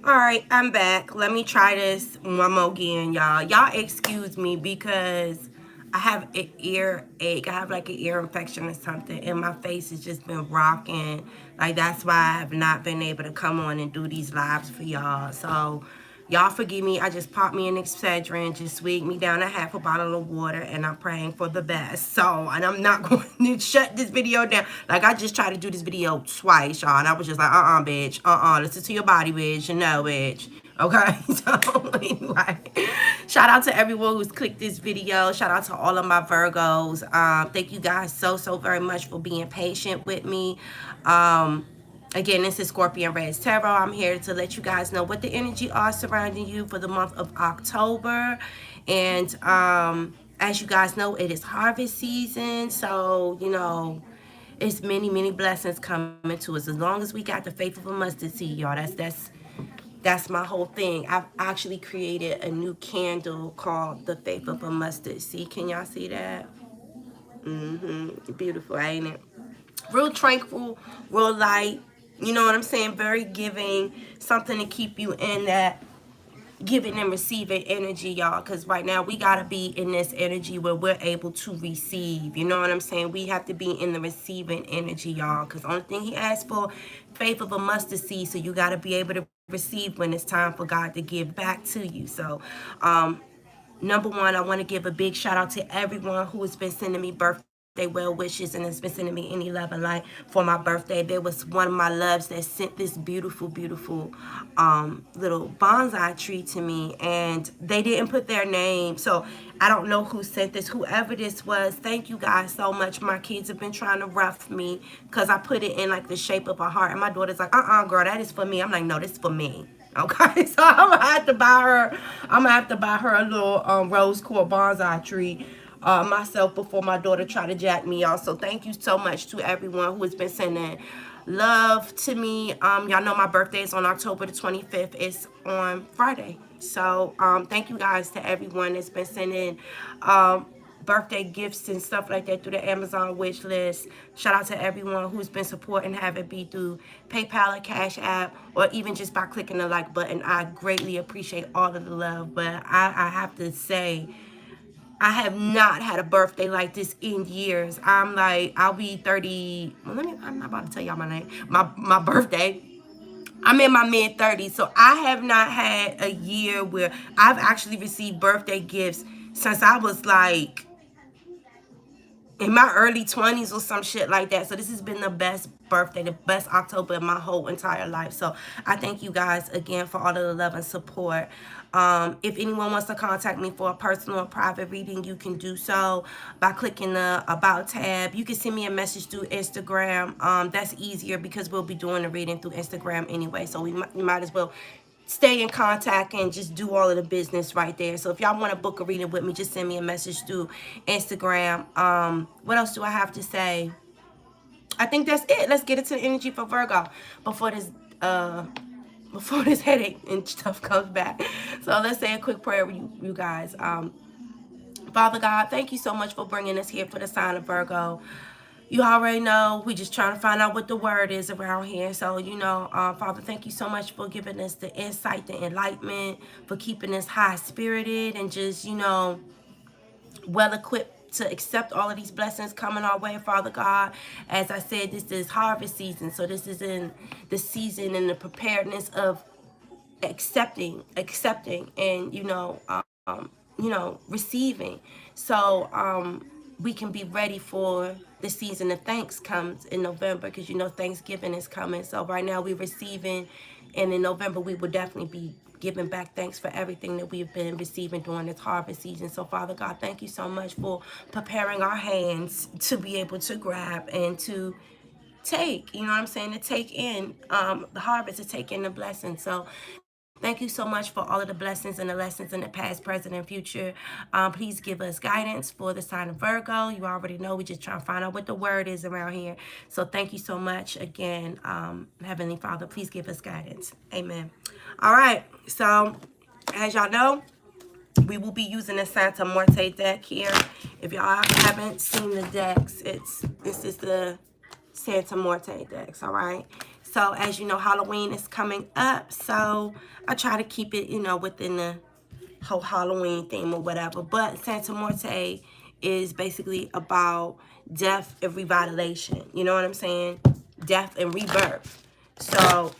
All right, I'm back. Let me try this one more again, y'all. Y'all excuse me because I have an earache. I have like an ear infection or something, and my face has just been rocking. Like, that's why I have not been able to come on and do these lives for y'all. So, y'all forgive me. I just popped me an Excedrin, just swigged me down a half a bottle of water, and I'm praying for the best. So, and I'm not going to shut this video down. Like, I just tried to do this video twice, y'all, and I was just like, bitch, listen to your body, bitch, you know, bitch. Okay, so anyway, shout out to everyone who's clicked this video. Shout out to all of my Virgos. Thank you guys so very much for being patient with me. Again, this is Scorpion Reddz Tarot. I'm here to let you guys know what the energy are surrounding you for the month of October. And as you guys know, it is harvest season. So, you know, it's many blessings coming to us. As long as we got the faith of a mustard seed, y'all. That's my whole thing. I've actually created a new candle called the Faith of a Mustard Seed. Can y'all see that? Beautiful, ain't it? Real tranquil, real light. You know what I'm saying? Very giving. Something to keep you in that giving and receiving energy, y'all, because right now we got to be in this energy where we're able to receive. You know what I'm saying? We have to be in the receiving energy, y'all, because the only thing he asked for, faith of a mustard seed. So you got to be able to receive when it's time for God to give back to you. So number one, I want to give a big shout out to everyone who has been sending me birthday well wishes and has been sending me any love and light for my birthday. There was one of my loves that sent this beautiful little bonsai tree to me, and they didn't put their name, so I don't know who sent this. Whoever this was, thank you guys so much. My kids have been trying to rough me because I put it in like the shape of a heart, and my daughter's like, girl, that is for me. I'm like, no, this is for me. Okay, so I'm gonna have to buy her. I'm gonna have to buy her a little rose quartz bonsai tree myself before my daughter try to jack me off. So thank you so much to everyone who has been sending love to me. Y'all know my birthday is on October the 25th. It's on Friday. So thank you guys to everyone that's been sending birthday gifts and stuff like that through the Amazon wish list. Shout out to everyone who's been supporting, have it be through PayPal or Cash App, or even just by clicking the like button. I greatly appreciate all of the love, but I have to say, I have not had a birthday like this in years. I'm like, I'll be 30. Well, I'm not about to tell y'all my name. My birthday. I'm in my mid 30s, so I have not had a year where I've actually received birthday gifts since I was like in my early 20s or some shit like that. So this has been the best birthday, the best October in my whole entire life. So I thank you guys again for all of the love and support. If anyone wants to contact me for a personal or private reading, you can do so by clicking the About tab. You can send me a message through Instagram. That's easier because we'll be doing the reading through Instagram anyway. So we might as well stay in contact and just do all of the business right there. So if y'all want to book a reading with me, just send me a message through Instagram. What else do I have to say? I think that's it. Let's get into the energy for Virgo before this headache and stuff comes back. So let's say a quick prayer with you guys. Father God, thank you so much for bringing us here for the sign of Virgo. You already know, we just trying to find out what the word is around here. So, you know, Father, thank you so much for giving us the insight, the enlightenment, for keeping us high-spirited and just, you know, well-equipped to accept all of these blessings coming our way, Father God. As I said, this is harvest season. So this is in the season and the preparedness of accepting, and, receiving. So, we can be ready for the season of thanks comes in November, because you know Thanksgiving is coming. So right now we're receiving, and in November we will definitely be giving back thanks for everything that we've been receiving during this harvest season. So Father God, thank you so much for preparing our hands to be able to grab and to take, you know what I'm saying, to take in the harvest, to take in the blessing. So thank you so much for all of the blessings and the lessons in the past, present, and future. Please give us guidance for the sign of Virgo. You already know we just try to find out what the word is around here. So thank you so much again, Heavenly Father. Please give us guidance. Amen. All right. So as y'all know, we will be using the Santa Muerte deck here. If y'all haven't seen the decks, this is the Santa Muerte decks, all right? So as you know, Halloween is coming up. So I try to keep it, you know, within the whole Halloween theme or whatever. But Santa Muerte is basically about death and revitalization. You know what I'm saying? Death and rebirth. So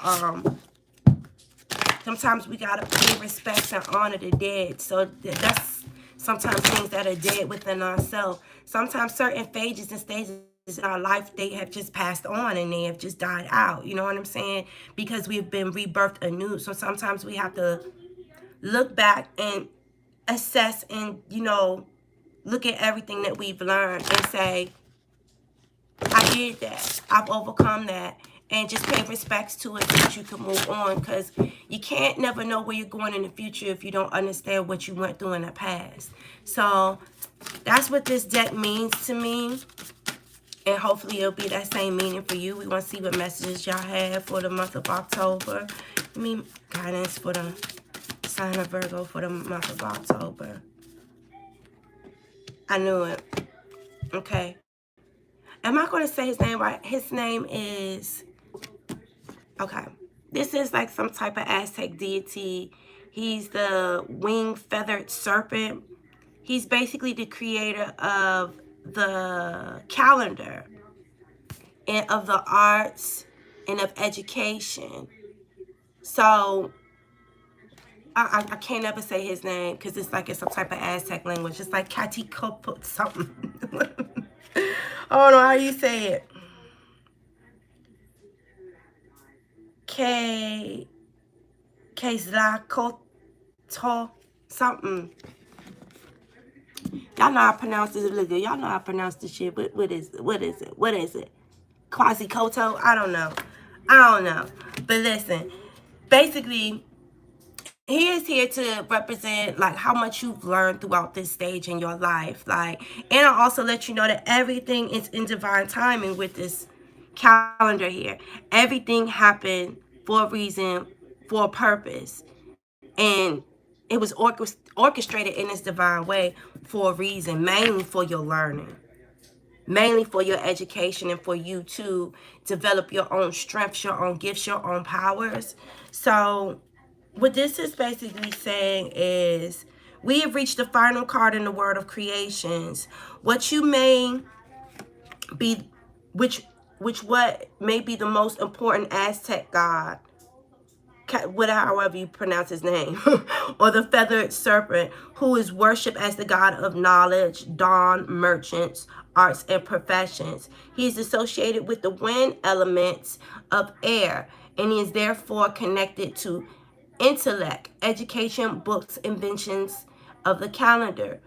sometimes we gotta pay respects and honor the dead. So that's sometimes things that are dead within ourselves. Sometimes certain phases and stages in our life, they have just passed on and they have just died out. You know what I'm saying? Because we've been rebirthed anew. So sometimes we have to look back and assess and, you know, look at everything that we've learned and say, I did that. I've overcome that. And just pay respects to it so that you can move on. Because you can't never know where you're going in the future if you don't understand what you went through in the past. So that's what this deck means to me. And hopefully it'll be that same meaning for you. We want to see what messages y'all have for the month of October. I mean, guidance for the sign of Virgo for the month of October. I knew it. Okay. Am I going to say his name right? His name is... Okay. This is like some type of Aztec deity. He's the winged feathered serpent. He's basically the creator of the calendar and of the arts and of education. So I can't ever say his name because it's like it's some type of Aztec language. It's like Katikopo something. I don't know how you say it. Quetzalcoatl something. Y'all know how I pronounce this. Y'all know how I pronounce this shit. What is it? What is it? What is it? Quasikoto? I don't know. I don't know. But listen, basically, he is here to represent like how much you've learned throughout this stage in your life. Like, and I also let you know that everything is in divine timing with this calendar here. Everything happened for a reason, for a purpose. And it was orchestrated in this divine way for a reason, mainly for your learning, mainly for your education and for you to develop your own strengths, your own gifts, your own powers. So what this is basically saying is we have reached the final card in the Word of Creations. What you may be, what may be the most important Aztec god, however you pronounce his name, or the feathered serpent, who is worshipped as the god of knowledge, dawn, merchants, arts, and professions. He is associated with the wind elements of air, and he is therefore connected to intellect, education, books, inventions of the calendar.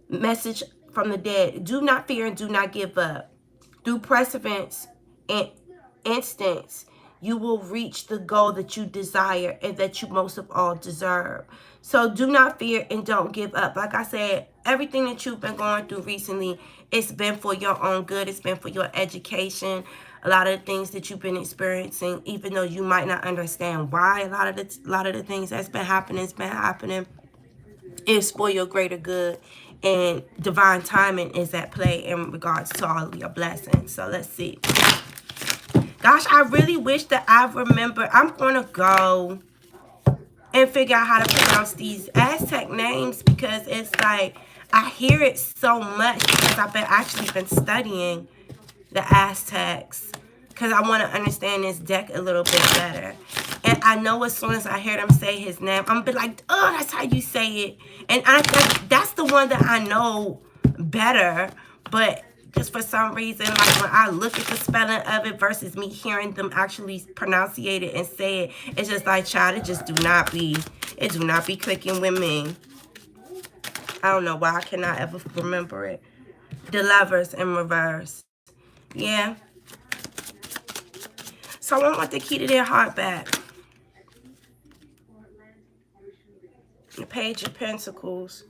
Message from the dead: do not fear and do not give up. Through perseverance and instincts, you will reach the goal that you desire and that you most of all deserve. So do not fear and don't give up. Like I said, everything that you've been going through recently, it's been for your own good. It's been for your education. A lot of the things that you've been experiencing, even though you might not understand why a lot of the things that's been happening has been happening, is for your greater good, and divine timing is at play in regards to all of your blessings. So let's see. Gosh, I really wish that I remember. I'm going to go and figure out how to pronounce these Aztec names because it's like I hear it so much because I've actually been studying the Aztecs because I want to understand this deck a little bit better. And I know as soon as I hear them say his name, I'm going to be like, oh, that's how you say it. And I think that's the one that I know better. But just for some reason, like when I look at the spelling of it versus me hearing them actually pronunciate it and say it, it's just like, child, it do not be clicking with me. I don't know why I cannot ever remember it. The Lovers in reverse. Yeah. So I want the key to their heart back. The Page of Pentacles.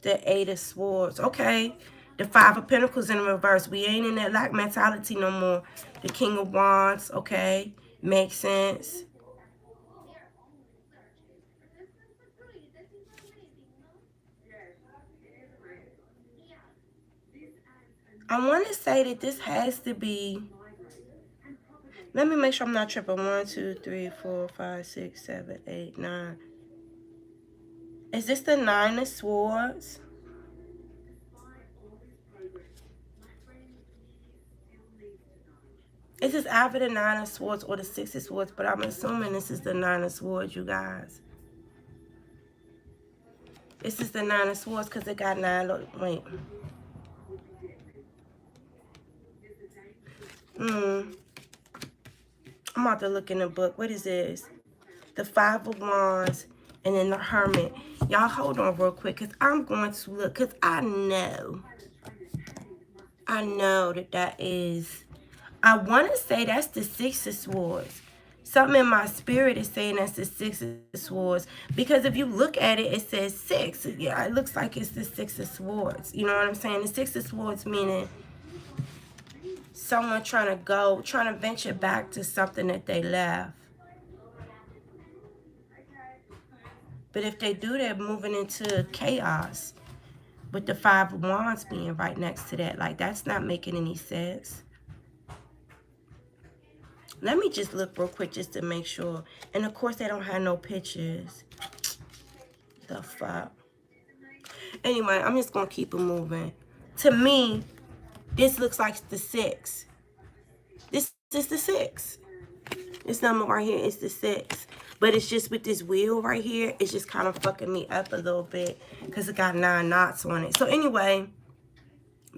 The Eight of Swords. Okay. The Five of Pentacles in reverse. We ain't in that lack mentality no more. The King of Wands. Okay. Makes sense. I want to say that this has to be... Let me make sure I'm not tripping. 1, 2, 3, 4, 5, 6, 7, 8, 9. Is this the 9 of Swords? This is either the 9 of Swords or the 6 of Swords, but I'm assuming this is the 9 of Swords, you guys. This is the 9 of Swords because it got 9. Wait. I'm about to look in the book. What is this? The 5 of Wands and then the Hermit. Y'all hold on real quick because I'm going to look because I know that is, I want to say that's the 6 of Swords. Something in my spirit is saying that's the 6 of Swords. Because if you look at it, it says 6. Yeah, it looks like it's the 6 of Swords. You know what I'm saying? The 6 of Swords meaning someone trying to venture back to something that they left. But if they do, they're moving into chaos. With the 5 of Wands being right next to that. Like, that's not making any sense. Let me just look real quick just to make sure. And, of course, they don't have no pictures. The fuck? Anyway, I'm just going to keep it moving. To me, this looks like the 6. This is the 6. This number right here is the 6. But it's just with this wheel right here, it's just kind of fucking me up a little bit because it got 9 knots on it. So anyway,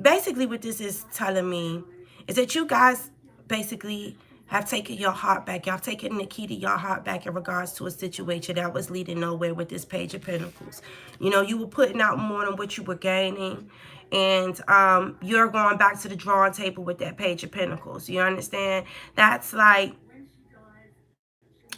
basically what this is telling me is that you guys basically have taken your heart back. Y'all have taken the key to your heart back in regards to a situation that was leading nowhere with this Page of Pentacles. You know, you were putting out more than what you were gaining. And you're going back to the drawing table with that Page of Pentacles. You understand? That's like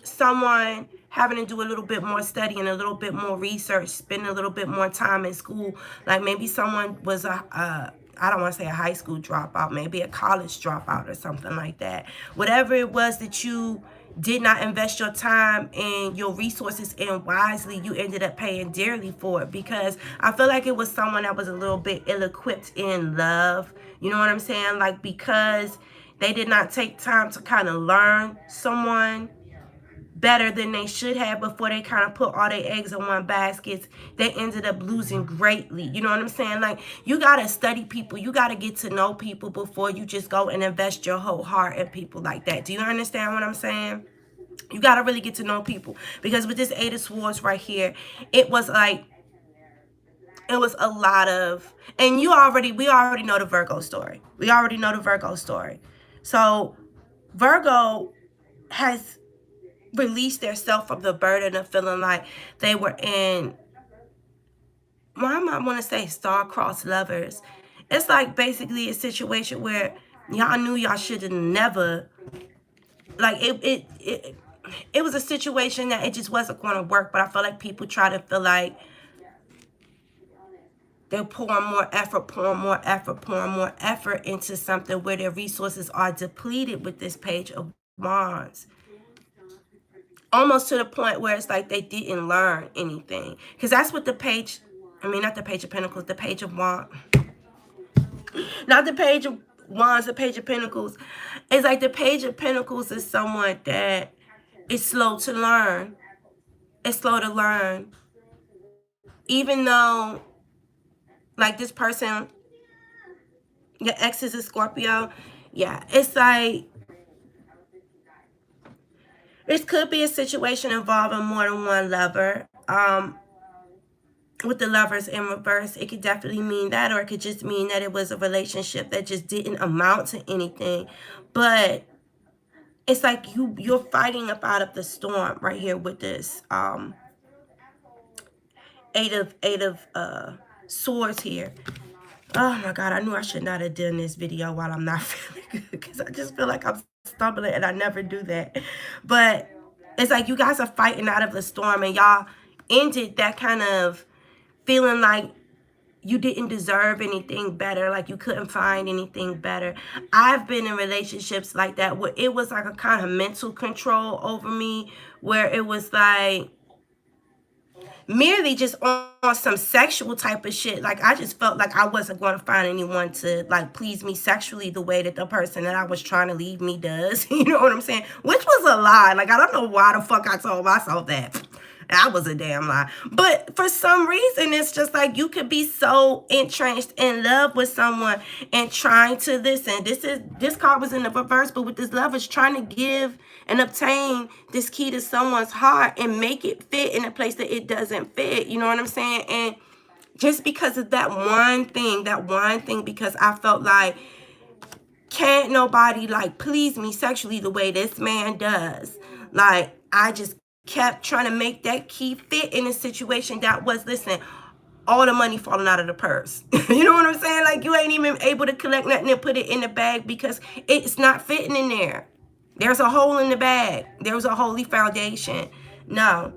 someone having to do a little bit more studying, a little bit more research, spending a little bit more time in school. Like maybe someone was I don't want to say a high school dropout, maybe a college dropout or something like that. Whatever it was that you did not invest your time and your resources in wisely, you ended up paying dearly for it, because I feel like it was someone that was a little bit ill-equipped in love. You know what I'm saying? Like, because they did not take time to kind of learn someone better than they should have before they kind of put all their eggs in one basket, they ended up losing greatly. You know what I'm saying? Like, you got to study people. You got to get to know people before you just go and invest your whole heart in people like that. Do you understand what I'm saying? You got to really get to know people. Because with this 8 of Swords right here, it was like, it was a lot of, and we already know the Virgo story. We already know the Virgo story. So Virgo has released themselves from the burden of feeling like they were in, well, I might want to say star-crossed lovers. It's like basically a situation where y'all knew y'all should have never, like it was a situation that it just wasn't going to work. But I feel like people try to feel like they're pouring more effort into something where their resources are depleted with this Page of Wands. Almost to the point where it's like they didn't learn anything. Because that's what the Page, I mean, not the Page of Pentacles, the Page of Wands. Not the Page of Wands, the Page of Pentacles. It's like the Page of Pentacles is someone that is slow to learn. It's slow to learn. Even though, like, this person, your ex is a Scorpio. Yeah, it's like, this could be a situation involving more than one lover. With the Lovers in reverse, it could definitely mean that, or it could just mean that it was a relationship that just didn't amount to anything. But it's like you're fighting up out of the storm right here with this eight of Swords here. Oh my God, I knew I should not have done this video while I'm not feeling good, because I just feel like I'm stumbling and I never do that. But it's like you guys are fighting out of the storm, and y'all ended that kind of feeling like you didn't deserve anything better, like you couldn't find anything better. I've been in relationships like that where it was like a kind of mental control over me, where it was like, merely just on some sexual type of shit. Like, I just felt like I wasn't going to find anyone to, like, please me sexually the way that the person that I was trying to leave me does. You know what I'm saying? Which was a lie. Like, I don't know why the fuck I told myself that. That was a damn lie. But for some reason, it's just like you could be so entrenched in love with someone and trying to listen. This card was in the reverse, but with this love is trying to give and obtain this key to someone's heart and make it fit in a place that it doesn't fit. You know what I'm saying? And just because of that one thing, because I felt like, can't nobody like please me sexually the way this man does. Like, I just kept trying to make that key fit in a situation that was, listen, all the money falling out of the purse. You know what I'm saying? Like, you ain't even able to collect nothing and put it in the bag because it's not fitting in there. There's a hole in the bag. There's a holy foundation. No,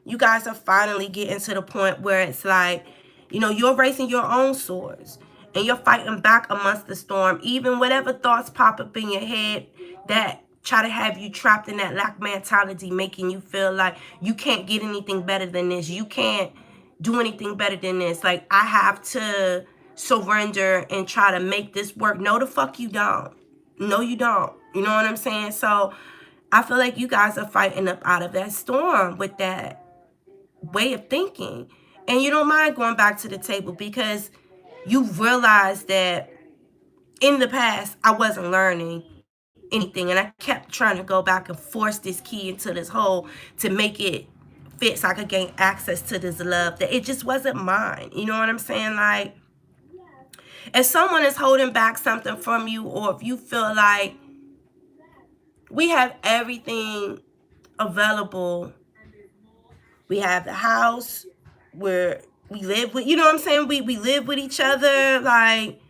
you guys are finally getting to the point where it's like, you know, you're raising your own swords and you're fighting back amongst the storm. Even whatever thoughts pop up in your head that try to have you trapped in that lack mentality, making you feel like you can't get anything better than this. You can't do anything better than this. Like, I have to surrender and try to make this work. No, the fuck you don't. No, you don't. You know what I'm saying? So I feel like you guys are fighting up out of that storm with that way of thinking. And you don't mind going back to the table because you realize that in the past, I wasn't learning anything. And I kept trying to go back and force this key into this hole to make it fit so I could gain access to this love that it just wasn't mine. You know what I'm saying? Like, if someone is holding back something from you, or if you feel like we have everything available, we have the house where we live with, you know what I'm saying? We live with each other. Like,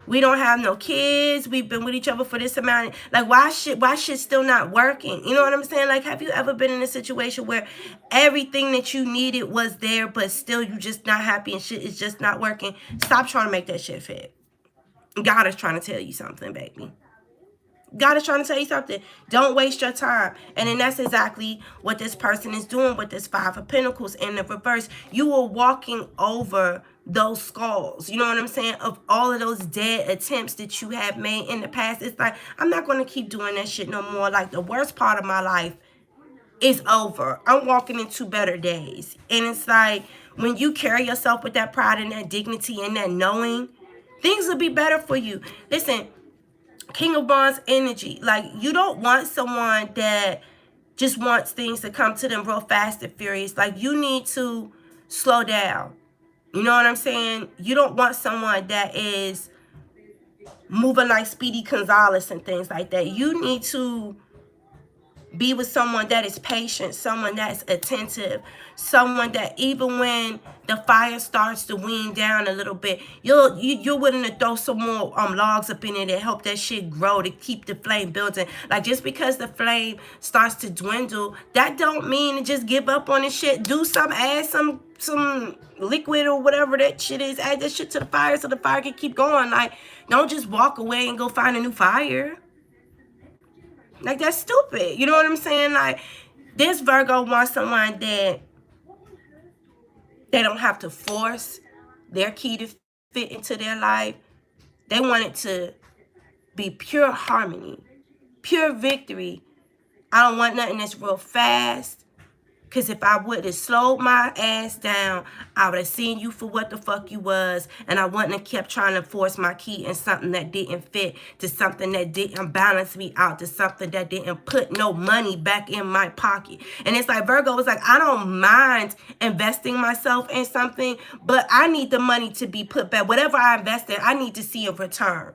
we don't have no kids. We've been with each other for this amount. Like, why shit still not working? You know what I'm saying? Like, have you ever been in a situation where everything that you needed was there, but still you just not happy and shit is just not working? Stop trying to make that shit fit. God is trying to tell you something, baby. God is trying to tell you something. Don't waste your time. And then that's exactly what this person is doing with this Five of Pentacles in the reverse. You are walking over those skulls. You know what I'm saying? Of all of those dead attempts that you have made in the past. It's like, I'm not going to keep doing that shit no more. Like, the worst part of my life is over. I'm walking into better days. And it's like, when you carry yourself with that pride and that dignity and that knowing, things will be better for you. Listen, King of Wands energy. Like, you don't want someone that just wants things to come to them real fast and furious. Like, you need to slow down. You know what I'm saying? You don't want someone that is moving like Speedy Gonzalez and things like that. You need to be with someone that is patient, someone that's attentive, someone that even when the fire starts to wean down a little bit, you're willing to throw some more logs up in it to help that shit grow, to keep the flame building. Like, just because the flame starts to dwindle, that don't mean to just give up on the shit. Do some, add some liquid or whatever that shit is. Add that shit to the fire so the fire can keep going. Like, don't just walk away and go find a new fire. Like, that's stupid. You know what I'm saying? Like, this Virgo wants someone that they don't have to force their key to fit into their life. They want it to be pure harmony, pure victory. I don't want nothing that's real fast. Because if I would have slowed my ass down, I would have seen you for what the fuck you was. And I wouldn't have kept trying to force my key in something that didn't fit, to something that didn't balance me out, to something that didn't put no money back in my pocket. And it's like, Virgo was like, I don't mind investing myself in something, but I need the money to be put back. Whatever I invest in, I need to see a return.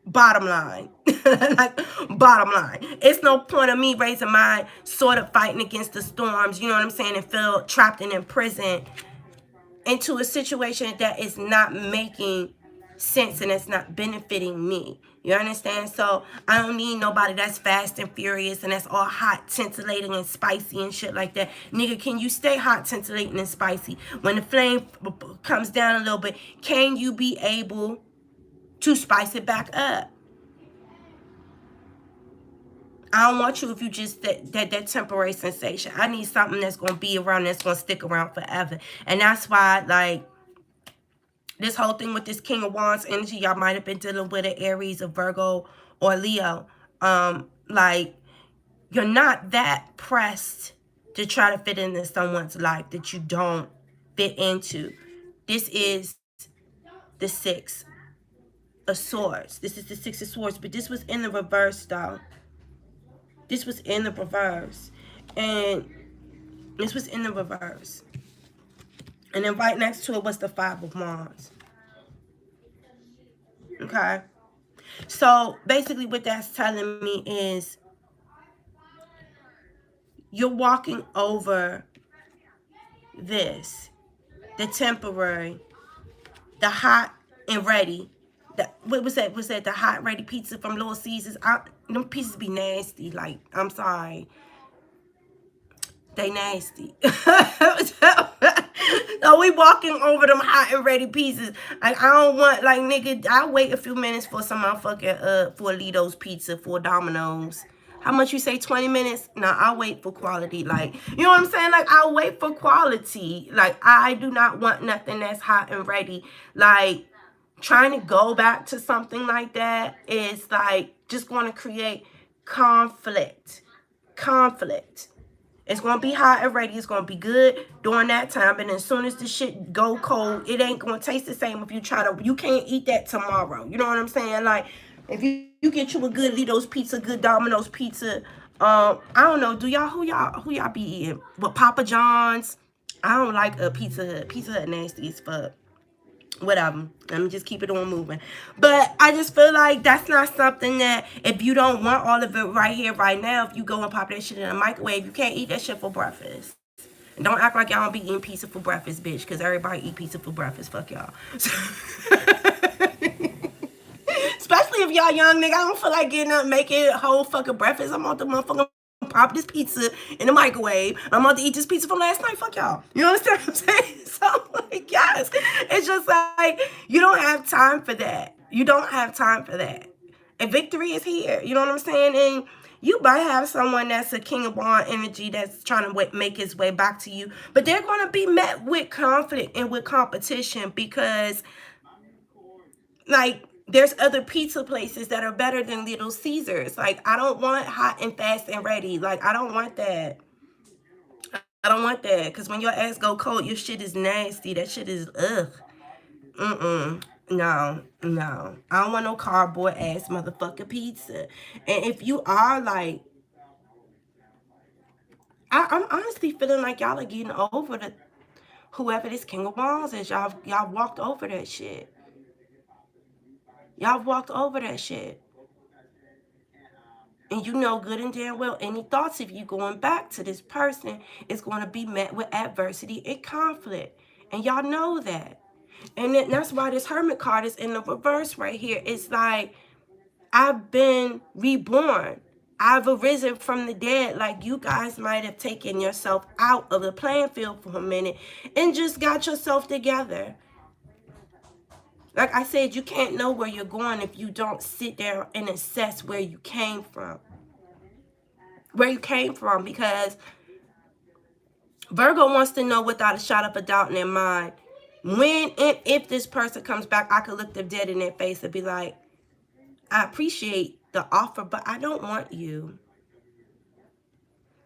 Bottom line. Like, bottom line. It's no point of me raising my sword of fighting against the storms, you know what I'm saying, and feel trapped and imprisoned into a situation that is not making sense and it's not benefiting me. You understand? So I don't need nobody that's fast and furious and that's all hot, titillating, and spicy and shit like that. Nigga, can you stay hot, titillating, and spicy? When the flame comes down a little bit, can you be able to spice it back up? I don't want you if you just that temporary sensation. I need something that's going to be around, that's going to stick around forever. And that's why, like, this whole thing with this King of Wands energy, y'all might have been dealing with an Aries, a Virgo, or Leo. Like, you're not that pressed to try to fit into someone's life that you don't fit into. This is the Six of Swords. This is the Six of Swords, but this was in the reverse, though. This was in the reverse. And this was in the reverse. And then right next to it was the Five of Wands. Okay? So, basically what that's telling me is you're walking over this. The temporary. The hot and ready. What was that? Was that the hot ready pizza from Little Caesars? Them pizzas be nasty. Like, I'm sorry. They nasty. So we walking over them hot and ready pizzas. Like, I don't want, like, nigga, I'll wait a few minutes for some motherfucking, for Lido's pizza, for Domino's. How much you say, 20 minutes? No, I'll wait for quality. Like, you know what I'm saying? Like, I'll wait for quality. Like, I do not want nothing that's hot and ready. Like, trying to go back to something like that is, like, just going to create conflict. Conflict. It's going to be hot and ready. It's going to be good during that time. And as soon as the shit go cold, it ain't going to taste the same if you try to... You can't eat that tomorrow. You know what I'm saying? Like, if you get you a good Lido's pizza, good Domino's pizza, I don't know. Do y'all... Who y'all be eating? With Papa John's? I don't like a Pizza Hut. Pizza Hut nasty as fuck. Whatever. Let me just keep it on moving. But I just feel like that's not something that, if you don't want all of it right here, right now, if you go and pop that shit in a microwave, you can't eat that shit for breakfast. And don't act like y'all don't be eating pizza for breakfast, bitch, because everybody eat pizza for breakfast. Fuck y'all. Especially if y'all young, nigga. I don't feel like getting up and making a whole fucking breakfast. I'm on the motherfucking pop this pizza in the microwave. I'm about to eat this pizza from last night. Fuck y'all. You understand what I'm saying? So, like, yes. It's just like, you don't have time for that. You don't have time for that. And victory is here. You know what I'm saying? And you might have someone that's a King of Wands energy that's trying to make his way back to you. But they're going to be met with conflict and with competition because, like, there's other pizza places that are better than Little Caesars. Like, I don't want hot and fast and ready. Like, I don't want that. I don't want that. Because when your ass go cold, your shit is nasty. That shit is, ugh. No, no. I don't want no cardboard ass motherfucking pizza. And if you are, like, I'm honestly feeling like y'all are getting over the whoever this King of Wands is. Y'all walked over that shit. Y'all walked over that shit. And you know good and damn well any thoughts of you going back to this person is going to be met with adversity and conflict. And y'all know that. And that's why this Hermit card is in the reverse right here. It's like, I've been reborn. I've arisen from the dead. Like, you guys might have taken yourself out of the playing field for a minute and just got yourself together. Like I said, you can't know where you're going if you don't sit there and assess where you came from. Where you came from, because Virgo wants to know without a shadow of a doubt in their mind, when and if this person comes back, I could look them dead in their face and be like, I appreciate the offer, but I don't want you.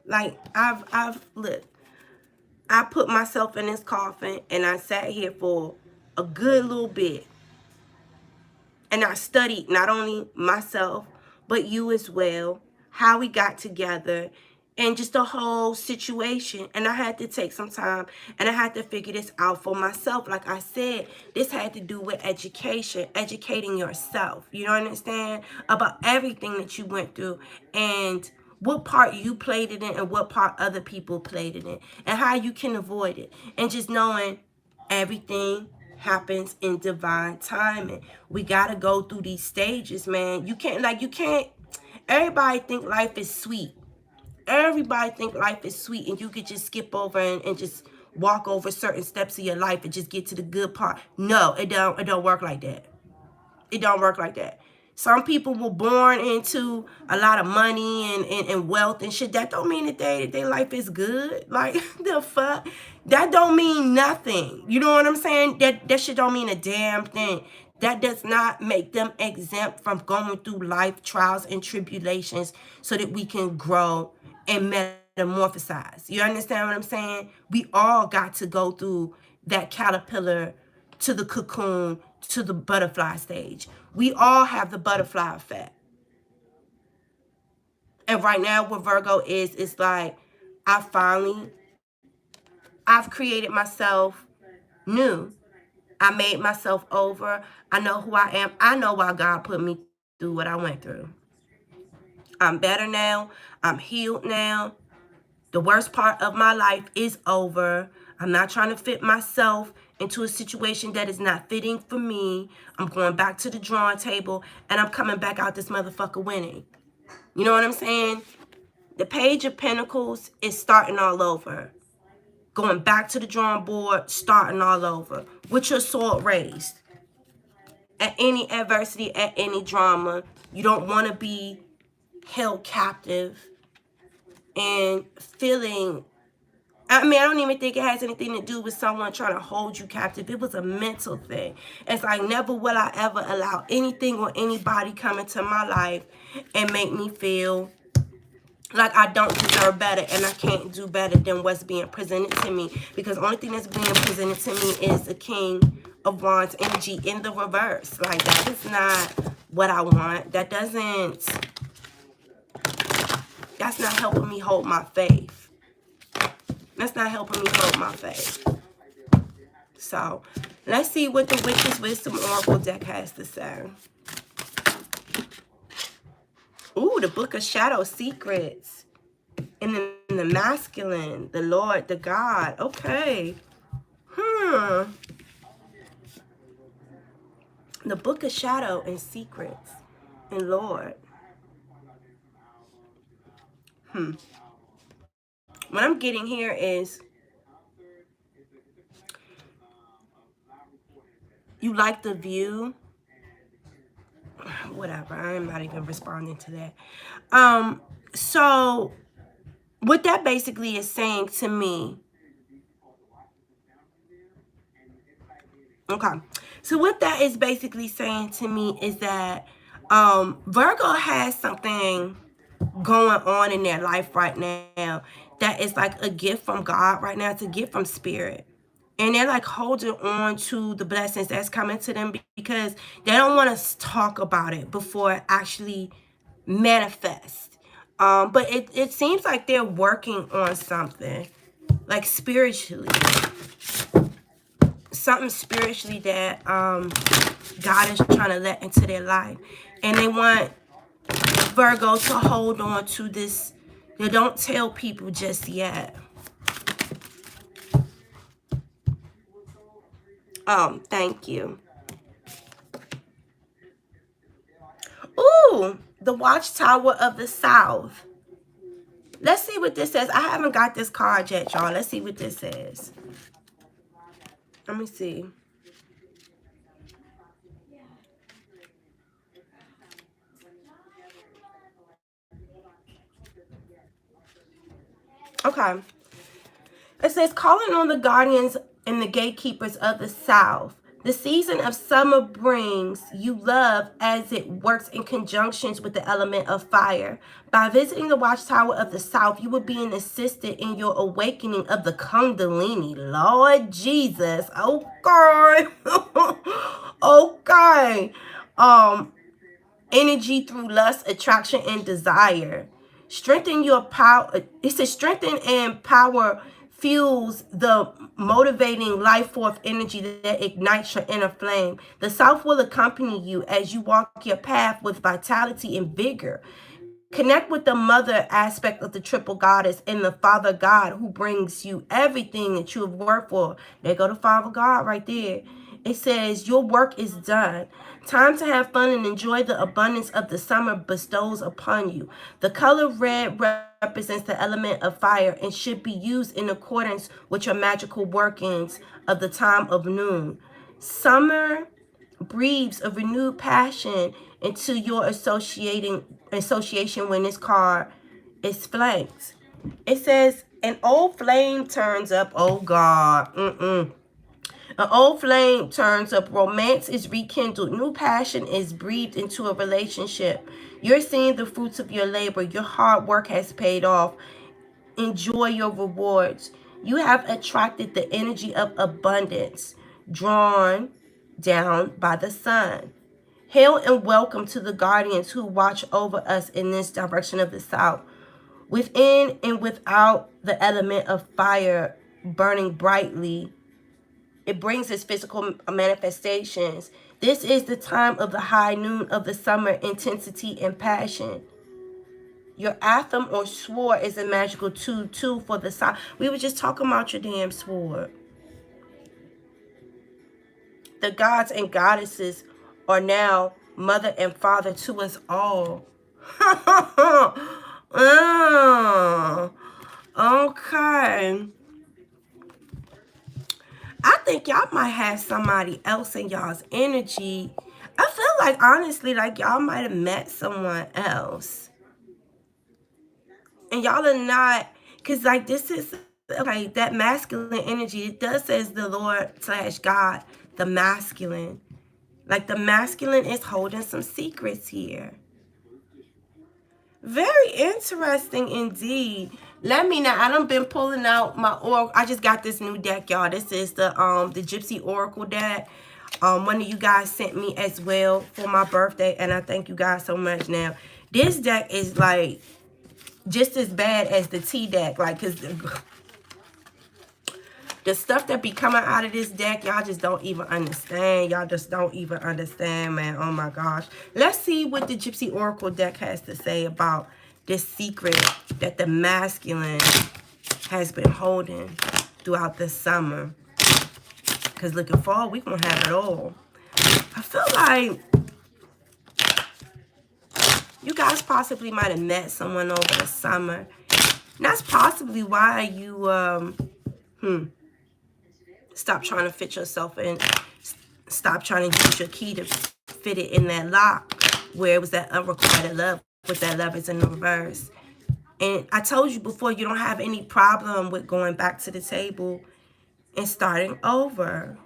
Like, look, I put myself in this coffin and I sat here for a good little bit. And I studied not only myself, but you as well, how we got together, and just the whole situation. And I had to take some time, and I had to figure this out for myself. Like I said, this had to do with education, educating yourself. You don't understand? About everything that you went through, and what part you played it in, and what part other people played it in, and how you can avoid it. And just knowing everything happens in divine timing. We gotta go through these stages, man. You can't, everybody think life is sweet. Everybody think life is sweet and you could just skip over and just walk over certain steps of your life and just get to the good part. No, it don't work like that. It don't work like that. Some people were born into a lot of money and wealth and shit. That don't mean that their life is good. Like, the fuck? That don't mean nothing. You know what I'm saying? That shit don't mean a damn thing. That does not make them exempt from going through life trials and tribulations so that we can grow and metamorphosize. You understand what I'm saying? We all got to go through that caterpillar to the cocoon to the butterfly stage. We all have the butterfly effect. And right now what Virgo is, it's like, I've created myself new. I made myself over. I know who I am. I know why God put me through what I went through. I'm better now. I'm healed now. The worst part of my life is over. I'm not trying to fit myself into a situation that is not fitting for me. I'm going back to the drawing table and I'm coming back out this motherfucker winning. You know what I'm saying? The Page of Pentacles is starting all over. Going back to the drawing board, starting all over. With your sword raised. At any adversity, at any drama, you don't want to be held captive and feeling, I mean, I don't even think it has anything to do with someone trying to hold you captive. It was a mental thing. It's like, never will I ever allow anything or anybody come into my life and make me feel like I don't deserve better and I can't do better than what's being presented to me. Because the only thing that's being presented to me is the King of Wands energy in the reverse. Like, that is not what I want. That's not helping me hold my faith. That's not helping me hold my faith. So, let's see what the Witch's Wisdom Oracle deck has to say. Ooh, the Book of Shadow Secrets. And then the masculine, the Lord, the God. Okay. The Book of Shadow and Secrets and Lord. What I'm getting here is you like the view. Whatever, I'm not even responding to that. So what that basically is saying to me, okay, so what that is basically saying to me is that Virgo has something going on in their life right now that is like a gift from God right now. It's a gift from Spirit. And they're like holding on to the blessings that's coming to them because they don't want to talk about it before it actually manifests. But it seems like they're working on something, like spiritually. Something spiritually that God is trying to let into their life. And they want Virgo to hold on to this. They don't tell people just yet. Thank you. Ooh, the Watchtower of the South. Let's see what this says. I haven't got this card yet, y'all. Let's see what this says. Let me see. Okay. It says, calling on the guardians and the gatekeepers of the South. The season of summer brings you love as it works in conjunctions with the element of fire. By visiting the Watchtower of the South, you will be assisted in your awakening of the Kundalini. Lord Jesus. Okay. Okay. Energy through lust, attraction, and desire. Strengthen your power. It says strengthen and power fuels the motivating life force energy that ignites your inner flame. The South will accompany you as you walk your path with vitality and vigor. Connect with the mother aspect of the triple goddess and the father God who brings you everything that you have worked for. There go the father God right there. It says your work is done. Time to have fun and enjoy the abundance of the summer bestows upon you. The color red represents the element of fire and should be used in accordance with your magical workings of the time of noon. Summer breathes a renewed passion into your association when this card is flanked. It says, an old flame turns up. Oh, God. An old flame turns up. Romance is rekindled. New passion is breathed into a relationship. You're seeing the fruits of your labor. Your hard work has paid off. Enjoy your rewards. You have attracted the energy of abundance, drawn down by the sun. Hail and welcome to the guardians who watch over us in this direction of the south. Within and without the element of fire burning brightly, it brings its physical manifestations. This is the time of the high noon of the summer intensity and passion. Your anthem or sword is a magical 2/2 for the sign. We were just talking about your damn sword. The gods and goddesses are now mother and father to us all. Okay. I think y'all might have somebody else in y'all's energy. I feel like, honestly, like y'all might have met someone else. And y'all are not, because like this is, okay, that masculine energy, it does says the Lord / God, the masculine. Like the masculine is holding some secrets here. Very interesting indeed. Let me know. I done been pulling out my oracle. I just got this new deck, y'all. This is the Gypsy Oracle deck. One of you guys sent me as well for my birthday, and I thank you guys so much. Now, this deck is like just as bad as the T deck, like, cause the stuff that be coming out of this deck, y'all just don't even understand. Y'all just don't even understand, man. Oh my gosh. Let's see what the Gypsy Oracle deck has to say about this secret that the masculine has been holding throughout the summer. Because looking forward, we're going to have it all. I feel like you guys possibly might have met someone over the summer. And that's possibly why you, stop trying to fit yourself in. Stop trying to use your key to fit it in that lock where it was that unrequited love with that love is in the reverse. And I told you before, you don't have any problem with going back to the table and starting over.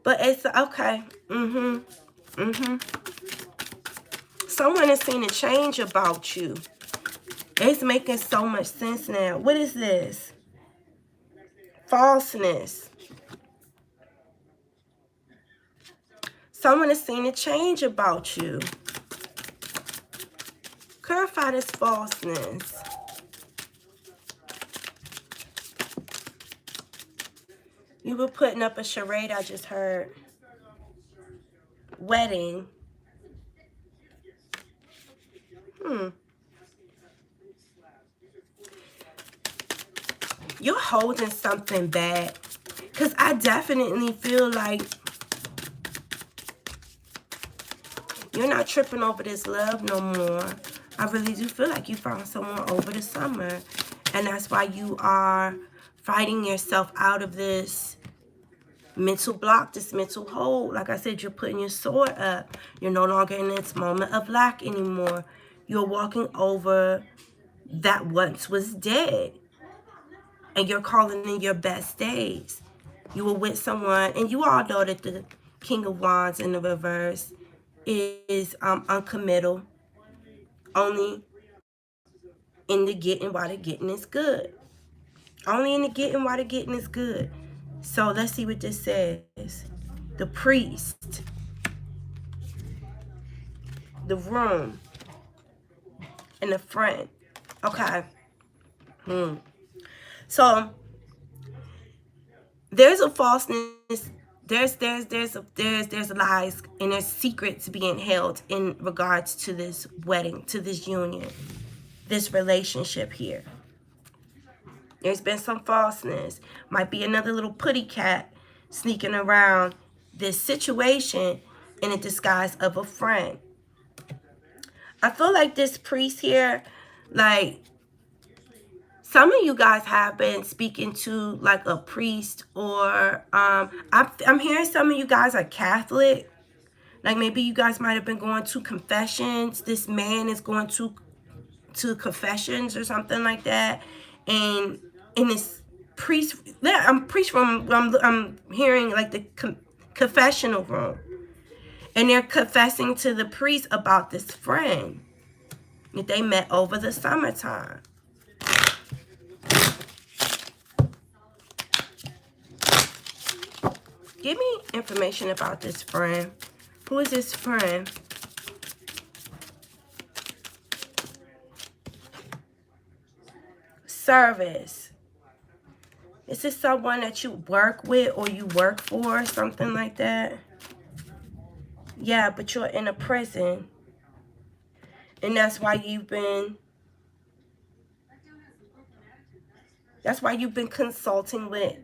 But it's okay. Someone has seen a change about you. It's making so much sense now. What is this? Falseness. Someone has seen a change about you. Clarify this falseness. You were putting up a charade, I just heard. Wedding. You're holding something back. Because I definitely feel like you're not tripping over this love no more. I really do feel like you found someone over the summer. And that's why you are fighting yourself out of this mental block, this mental hold. Like I said, you're putting your sword up. You're no longer in this moment of lack anymore. You're walking over that once was dead. And you're calling in your best days. You were with someone, and you all know that the King of Wands in the reverse is uncommittal. Only in the getting while the getting is good. Only in the getting while the getting is good. So let's see what this says. The priest. The room. And the friend. Okay. So there's a falseness. There's lies and there's secrets being held in regards to this wedding, to this union, this relationship here. There's been some falseness. Might be another little putty cat sneaking around this situation in a disguise of a friend. I feel like this priest here, like, some of you guys have been speaking to like a priest, or I'm hearing some of you guys are Catholic. Like maybe you guys might have been going to confessions. This man is going to confessions or something like that, and in this priest, I'm hearing like the confessional room, and they're confessing to the priest about this friend that they met over the summertime. Give me information about this friend. Who is this friend? Service. Is this someone that you work with or you work for, something like that? Yeah, but you're in a prison. And that's why you've been consulting with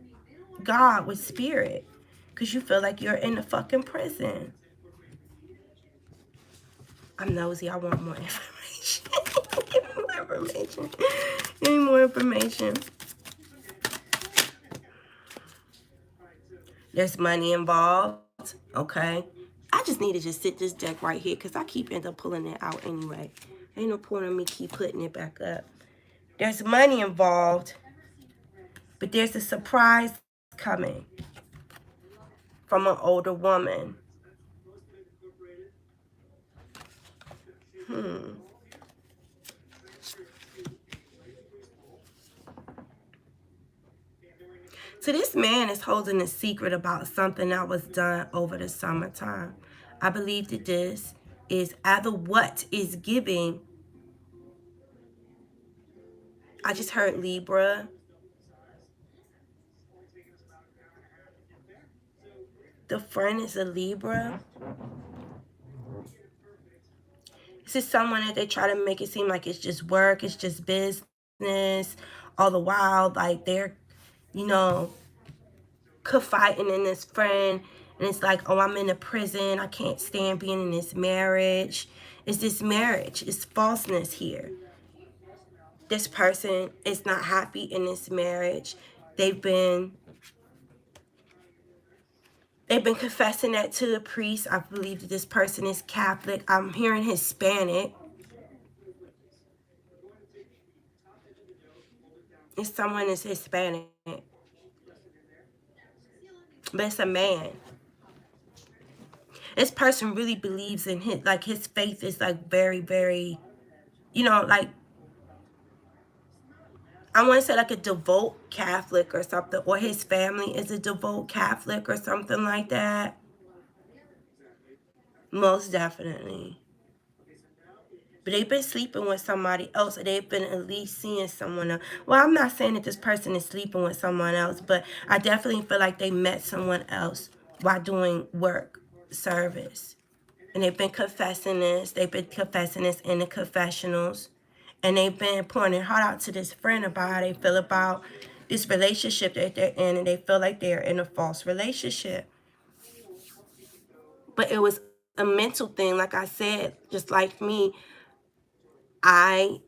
God, with spirit. Because you feel like you're in a fucking prison. I'm nosy. I want more information. Give me more information. Give me more information. There's money involved. Okay. I just need to just sit this deck right here because I keep end up pulling it out anyway. Ain't no point in me keep putting it back up. There's money involved, but there's a surprise coming from an older woman. So this man is holding a secret about something that was done over the summertime. I believe that this is either what is giving. I just heard Libra. The friend is a Libra. This is someone that they try to make it seem like it's just work, it's just business. All the while, like they're, you know, confiding in this friend. And it's like, oh, I'm in a prison. I can't stand being in this marriage. It's this marriage. It's falseness here. This person is not happy in this marriage. They've been confessing that to the priest. I believe that this person is Catholic. I'm hearing Hispanic. If someone is Hispanic, but it's a man. This person really believes in his faith is like very, very, you know, like, I want to say like a devout Catholic or something, or his family is a devout Catholic or something like that. Most definitely. But they've been sleeping with somebody else, or they've been at least seeing someone else. Well, I'm not saying that this person is sleeping with someone else, but I definitely feel like they met someone else while doing work, service. And they've been confessing this. They've been confessing this in the confessionals. And they've been pouring their heart out to this friend about how they feel about this relationship that they're in. And they feel like they're in a false relationship. But it was a mental thing. Like I said, just like me, I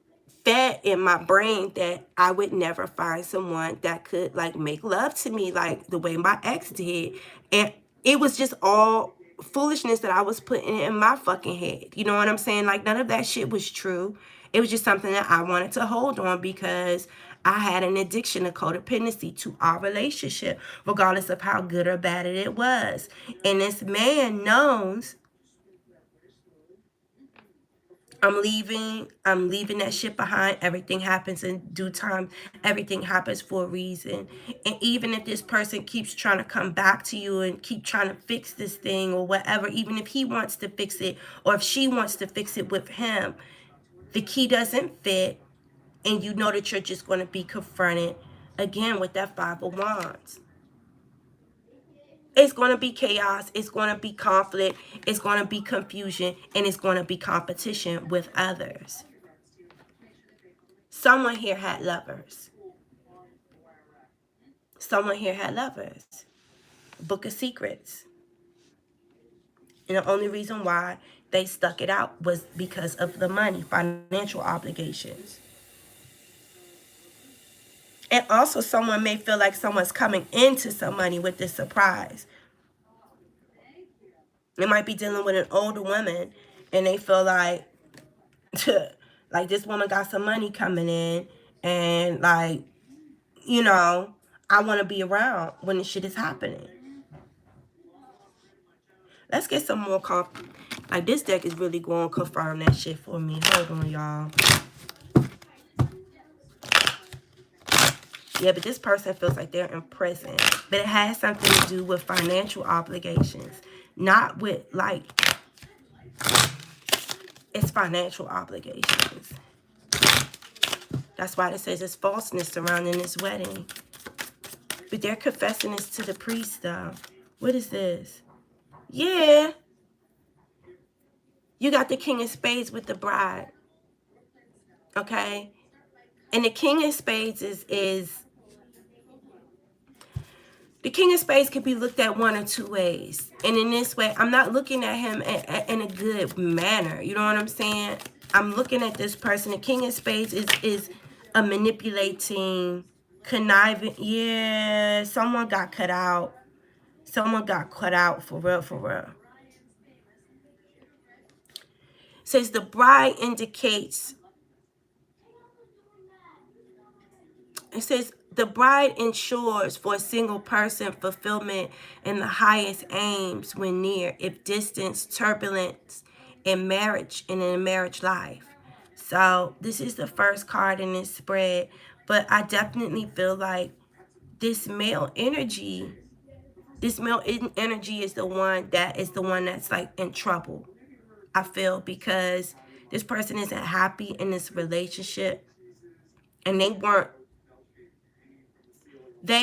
fed in my brain that I would never find someone that could like make love to me like the way my ex did. And it was just all foolishness that I was putting in my fucking head. You know what I'm saying? Like none of that shit was true. It was just something that I wanted to hold on because I had an addiction, a codependency to our relationship, regardless of how good or bad it was. And this man knows I'm leaving that shit behind. Everything happens in due time. Everything happens for a reason. And even if this person keeps trying to come back to you and keep trying to fix this thing or whatever, even if he wants to fix it or if she wants to fix it with him, the key doesn't fit, and you know that you're just going to be confronted again with that Five of Wands. It's going to be chaos. It's going to be conflict. It's going to be confusion. And it's going to be competition with others. Someone here had lovers. Someone here had lovers. Book of Secrets. And the only reason why they stuck it out was because of the money, financial obligations. And also someone may feel like someone's coming into some money with this surprise. They might be dealing with an older woman and they feel like, like this woman got some money coming in and like, you know, I want to be around when this shit is happening. Let's get some more like this deck is really going to confirm that shit for me. Hold on, y'all. Yeah, but this person feels like they're in prison. But it has something to do with financial obligations. Not with, like, it's financial obligations. That's why it says there's falseness surrounding this wedding. But they're confessing this to the priest, though. What is this? Yeah. You got the King of Spades with the bride. Okay? And the King of Spades is the King of Spades could be looked at one or two ways. And in this way, I'm not looking at him in a good manner. You know what I'm saying? I'm looking at this person. The King of Spades is a manipulating, conniving. Yeah, someone got cut out. Someone got cut out for real, for real. Says the bride indicates. It says the bride ensures for a single person fulfillment and the highest aims when near, if distance, turbulence, in marriage and in a marriage life. So this is the first card in this spread, but I definitely feel like this male energy is the one that's like in trouble. I feel because this person isn't happy in this relationship and they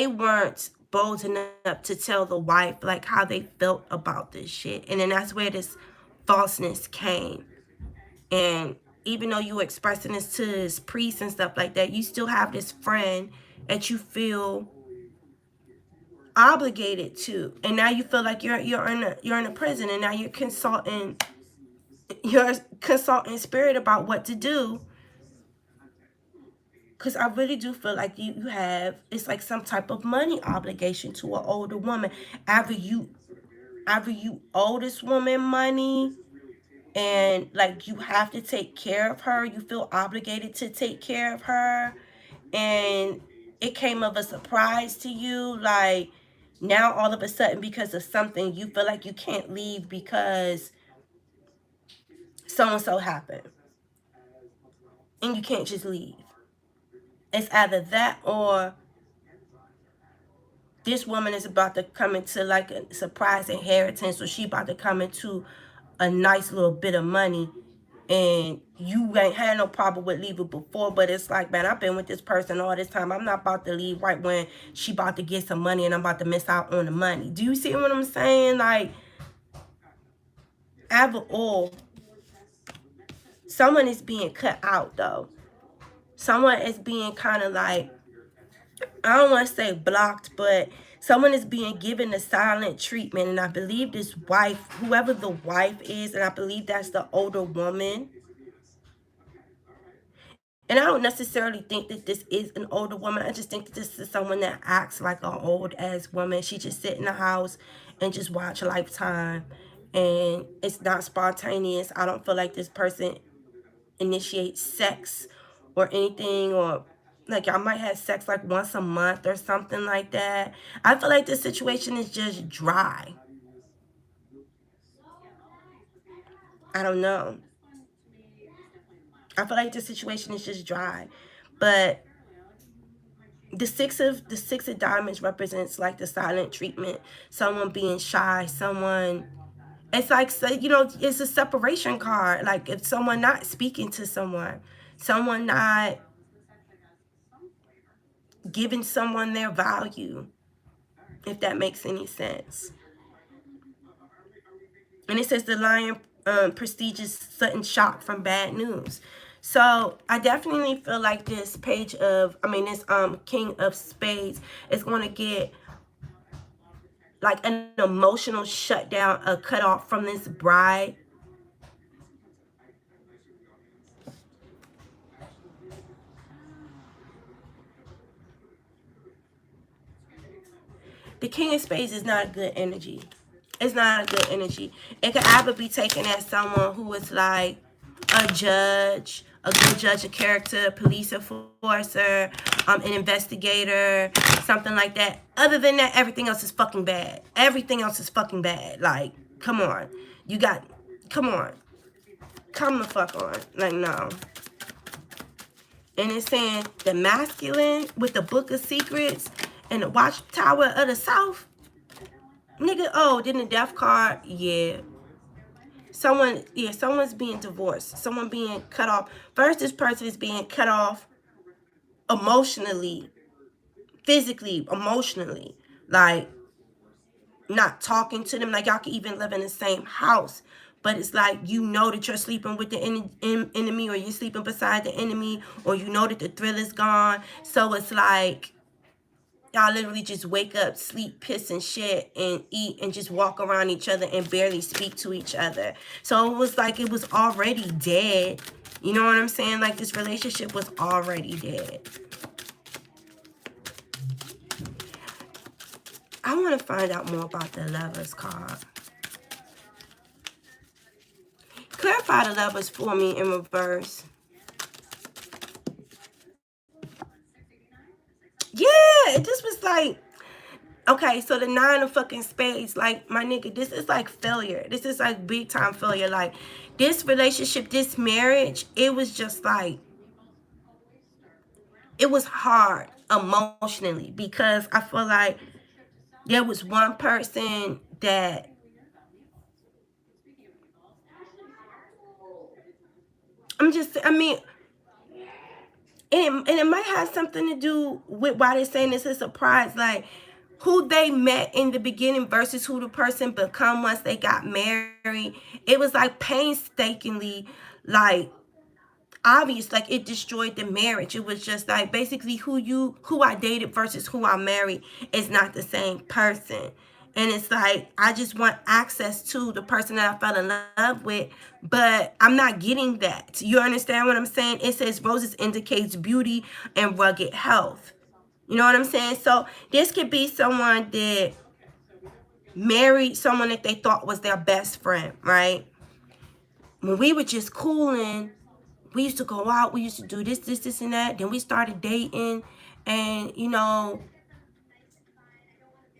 weren't bold enough to tell the wife like how they felt about this shit. And then that's where this falseness came. And even though you were expressing this to this priest and stuff like that, you still have this friend that you feel obligated to. And now you feel like you're in a prison, and now you're consulting spirit about what to do. Because I really do feel like you have, it's like some type of money obligation to an older woman. Either you owe this woman money and like you have to take care of her. You feel obligated to take care of her. And it came of a surprise to you. Like now all of a sudden because of something you feel like you can't leave because so-and-so happened. And you can't just leave. It's either that or this woman is about to come into like a surprise inheritance, or she about to come into a nice little bit of money, and you ain't had no problem with leaving before, but it's like, man, I've been with this person all this time. I'm not about to leave right when she about to get some money and I'm about to miss out on the money. Do you see what I'm saying? Like, either or, someone is being cut out though. Someone is being kind of like, I don't want to say blocked, but someone is being given the silent treatment. And I believe this wife, whoever the wife is, and I believe that's the older woman. And I don't necessarily think that this is an older woman. I just think that this is someone that acts like an old-ass woman. She just sit in the house and just watch Lifetime. And it's not spontaneous. I don't feel like this person initiates sex or anything, or like y'all might have sex like once a month or something like that. I feel like this situation is just dry. I don't know. I feel like this situation is just dry. But the six of diamonds represents like the silent treatment, someone being shy, someone, it's like, you know, it's a separation card. Like if someone not speaking to someone not giving someone their value, if that makes any sense. And it says the lion prestigious sudden shock from bad news. So I definitely feel like this page of, this King of Spades is going to get like an emotional shutdown, a cut off from this bride. The King of Spades is not a good energy. It's not a good energy. It could either be taken as someone who is like a judge, a good judge of character, police enforcer, an investigator, something like that. Other than that, everything else is fucking bad. Everything else is fucking bad. Like, come on. You got, come on. Come the fuck on. Like, no. And it's saying the masculine with the Book of Secrets and the Watchtower of the South. Nigga, oh, then the death card, yeah. Someone's being divorced. Someone being cut off. First, this person is being cut off emotionally, physically, emotionally. Like, not talking to them. Like, y'all can even live in the same house. But it's like, you know that you're sleeping with the enemy, or you're sleeping beside the enemy, or you know that the thrill is gone. So it's like, y'all literally just wake up, sleep, piss, and shit, and eat, and just walk around each other and barely speak to each other. So it was like it was already dead. You know what I'm saying? Like, this relationship was already dead. I want to find out more about the Lovers card. Clarify the Lovers for me in reverse. Yeah, this was like, okay, so the 9 of fucking spades, like, my nigga, this is like failure. This is like big time failure. Like, this relationship, this marriage, it was just like, it was hard emotionally, because I feel like there was one person that and it might have something to do with why they're saying it's a surprise, like who they met in the beginning versus who the person become once they got married. It was like painstakingly, like, obvious, like it destroyed the marriage. It was just like basically who I dated versus who I married is not the same person. And it's like, I just want access to the person that I fell in love with, but I'm not getting that. You understand what I'm saying? It says roses indicates beauty and rugged health. You know what I'm saying? So this could be someone that married someone that they thought was their best friend, right? When we were just cooling, we used to go out, we used to do this, and that. Then we started dating, and, you know,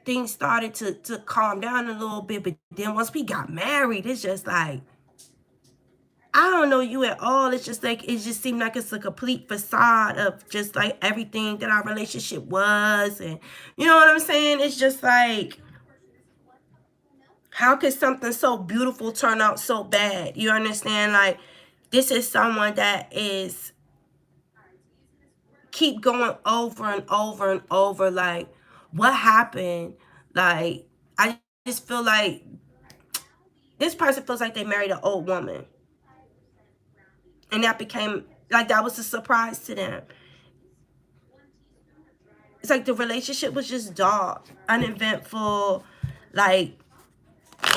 things started to calm down a little bit. But then once we got married, it's just like, I don't know you at all. It's just like, it just seemed like it's a complete facade of just like everything that our relationship was. And you know what I'm saying? It's just like, how could something so beautiful turn out so bad? You understand? Like, this is someone that is keep going over and over and over, like, what happened? Like, I just feel like this person feels like they married an old woman, and that became like, that was a surprise to them. It's like the relationship was just dull, uneventful. Like,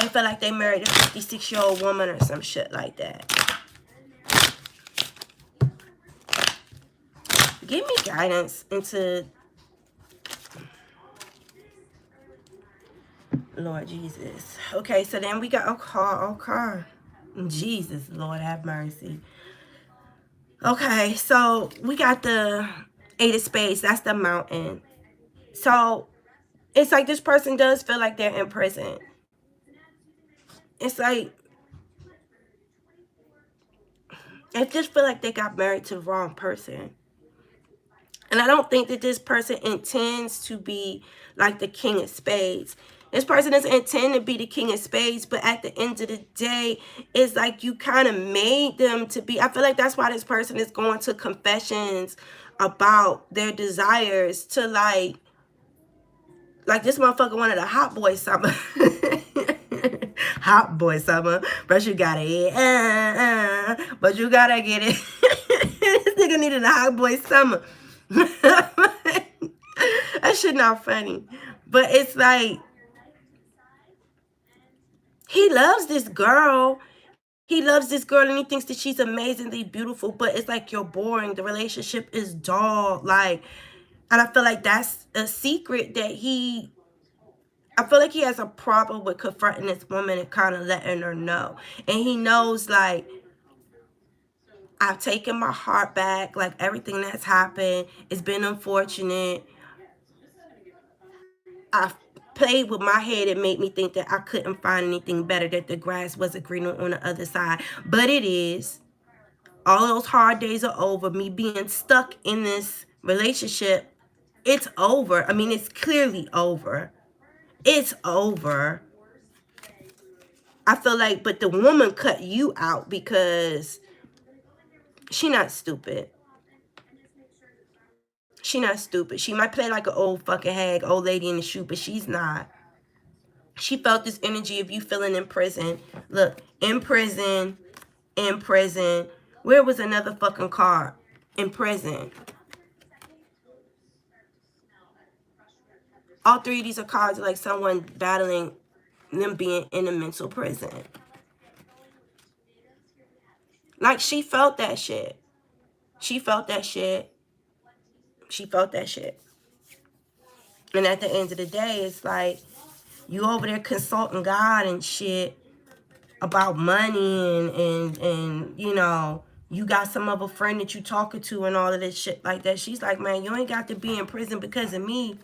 they feel like they married a 56-year-old woman or some shit like that. Give me guidance into Lord Jesus. Okay, so then we got okay. Jesus, Lord have mercy. Okay, so we got the 8 of Spades. That's the Mountain. So it's like this person does feel like they're in prison. It's like, I just feel like they got married to the wrong person. And I don't think that this person intends to be like the King of Spades. This person doesn't intend to be the King of Spades, but at the end of the day, it's like you kind of made them to be. I feel like that's why this person is going to confessions about their desires to like this motherfucker wanted a hot boy summer. Hot boy summer. But you gotta eat. But you gotta get it. This nigga needed a hot boy summer. That shit not funny. But it's like, he loves this girl. He loves this girl and he thinks that she's amazingly beautiful, but it's like, you're boring. The relationship is dull. Like, and I feel like that's a secret that he I feel like he has a problem with confronting this woman and kind of letting her know. And he knows, like, I've taken my heart back. Like, everything that's happened, it's been unfortunate. I've played with my head and made me think that I couldn't find anything better, that the grass wasn't greener on the other side. But it is. All those hard days are over. Me being stuck in this relationship, it's over. I mean, it's clearly over. It's over. I feel like, but the woman cut you out because she not stupid. She not stupid. She might play like an old fucking hag, old lady in the shoe, but she's not. She felt this energy of you feeling in prison. Look, in prison, in prison. Where was another fucking card? In prison. All three of these are cards like someone battling them being in a mental prison. Like, she felt that shit. She felt that shit. She felt that shit. And at the end of the day, it's like, you over there consulting God and shit about money and you know, you got some other friend that you talking to and all of this shit like that. She's like, man, you ain't got to be in prison because of me.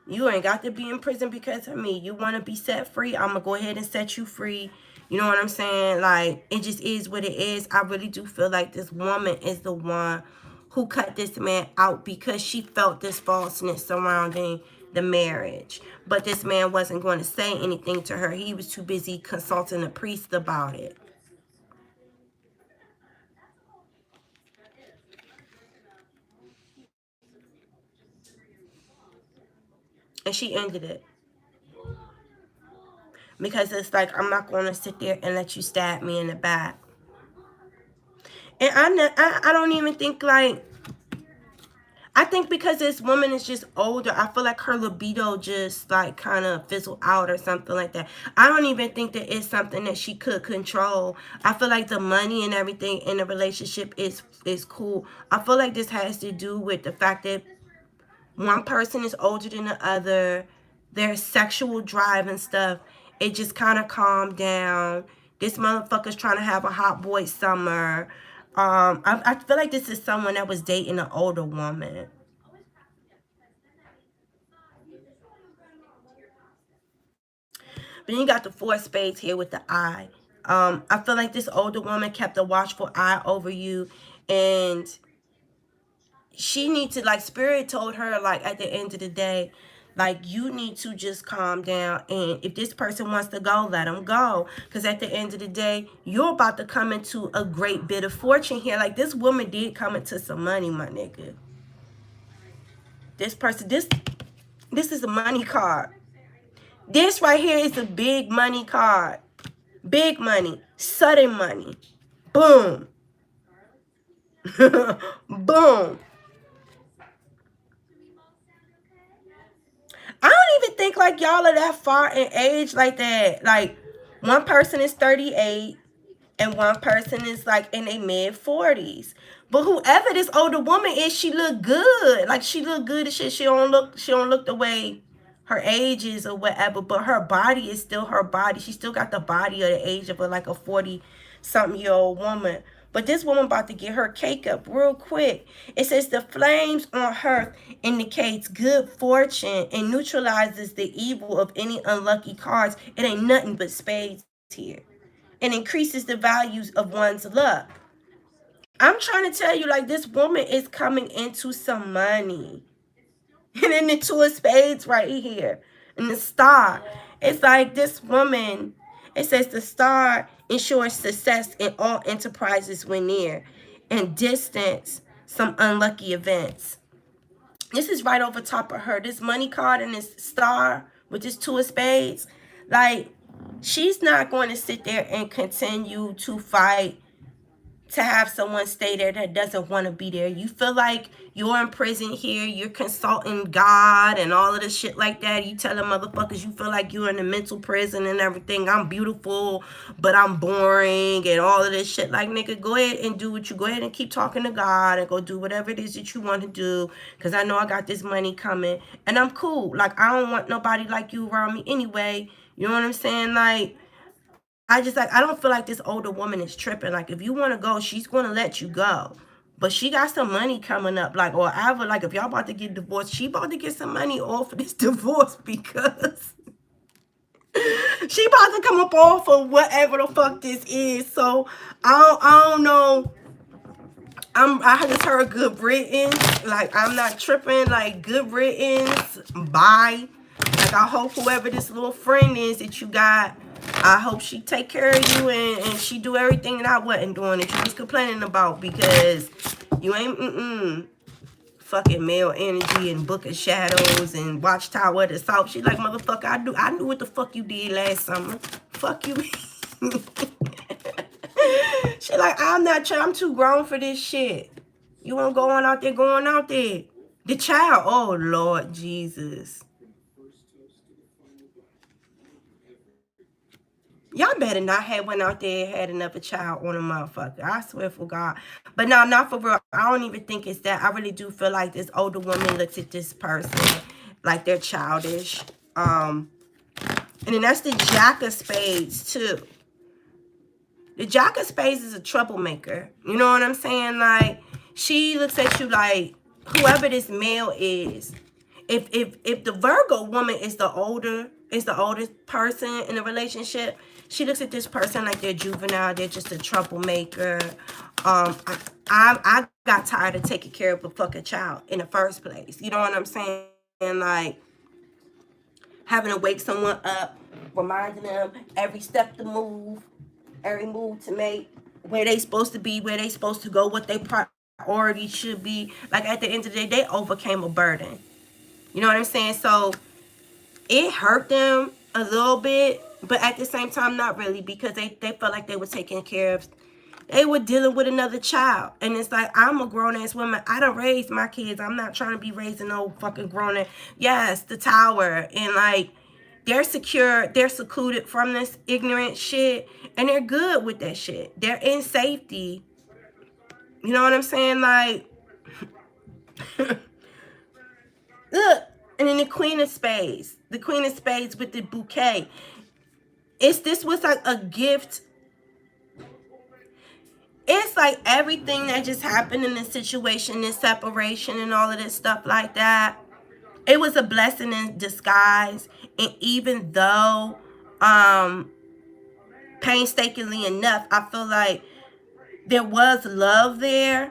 You ain't got to be in prison because of me. You want to be set free? I'm going to go ahead and set you free. You know what I'm saying? Like, it just is what it is. I really do feel like this woman is the one who cut this man out because she felt this falseness surrounding the marriage. But this man wasn't going to say anything to her. He was too busy consulting a priest about it. And she ended it. Because it's like, I'm not going to sit there and let you stab me in the back. And I don't even think, like, I think because this woman is just older, I feel like her libido just, like, kind of fizzled out or something like that. I don't even think that it's something that she could control. I feel like the money and everything in the relationship is cool. I feel like this has to do with the fact that one person is older than the other. Their sexual drive and stuff, it just kind of calmed down. This motherfucker's trying to have a hot boy summer. I feel like this is someone that was dating an older woman. But then you got the 4 of spades here with the eye. I feel like this older woman kept a watchful eye over you, and she needs to, like, spirit told her, like, at the end of the day, like, you need to just calm down. And if this person wants to go, let them go. Because at the end of the day, you're about to come into a great bit of fortune here. Like, this woman did come into some money, my nigga. This person, this is a money card. This right here is a big money card. Big money. Sudden money. Boom. Boom. I don't even think like y'all are that far in age like that. Like, one person is 38 and one person is like in their mid-40s. But whoever this older woman is, she look good. Like, she look good as shit. She don't look the way her age is or whatever, but her body is still her body. She still got the body of the age of like a 40-something-year-old woman. But this woman about to get her cake up real quick. It says the flames on her indicates good fortune and neutralizes the evil of any unlucky cards. It ain't nothing but spades here. And increases the values of one's luck. I'm trying to tell you, like, this woman is coming into some money. And then the 2 of spades right here. And the star. It's like this woman, it says the star ensures success in all enterprises when near. And distance some unlucky events. This is right over top of her. This money card and this star with this 2 of spades. Like, she's not going to sit there and continue to fight to have someone stay there that doesn't want to be there. You feel like you're in prison here, you're consulting God and all of this shit like that. You telling motherfuckers you feel like you're in a mental prison and everything. I'm beautiful, but I'm boring and all of this shit. Like, nigga, go ahead and do what you, go ahead and keep talking to God and go do whatever it is that you want to do, because I know I got this money coming and I'm cool. Like, I don't want nobody like you around me anyway. You know what I'm saying? Like, I just, like, I don't feel like this older woman is tripping. Like, if you want to go, she's going to let you go. But she got some money coming up. Like, or ever, like, if y'all about to get divorced, she about to get some money off of this divorce, because she about to come up off of whatever the fuck this is. So, I don't know. I just heard good riddance. Like, I'm not tripping. Like, good riddance. Bye. Like, I hope whoever this little friend is that you got, I hope she take care of you and she do everything that I wasn't doing that you was complaining about, because you ain't fucking male energy and Book of Shadows and Watchtower of the South. She like, motherfucker, I knew what the fuck you did last summer. Fuck you. She like, I'm too grown for this shit. You want going out there, going out there. The child, oh Lord Jesus. Y'all better not have went out there and had another child on a motherfucker. I swear for God. But no, not for real. I don't even think it's that. I really do feel like this older woman looks at this person like they're childish. And then that's the Jack of Spades too. The Jack of Spades is a troublemaker. You know what I'm saying? Like, she looks at you like, whoever this male is. If the Virgo woman is the oldest person in a relationship, she looks at this person like they're juvenile, they're just a troublemaker. I got tired of taking care of a fucking child in the first place. You know what I'm saying? And like, having to wake someone up, reminding them every step to move, every move to make, where they supposed to be, where they supposed to go, what they priority should be. Like, at the end of the day, they overcame a burden. You know what I'm saying? So it hurt them a little bit, but at the same time, not really, because they felt like they were taking care of, they were dealing with another child. And it's like, I'm a grown-ass woman. I done raised my kids. I'm not trying to be raising no fucking grown-ass. Yes, the tower. And like, they're secure. They're secluded from this ignorant shit. And they're good with that shit. They're in safety. You know what I'm saying? Like, look. And then the Queen of Spades. The Queen of Spades with the bouquet. This was like a gift. It's like everything that just happened in this situation, this separation and all of this stuff like that, it was a blessing in disguise. And even though, painstakingly enough, I feel like there was love there,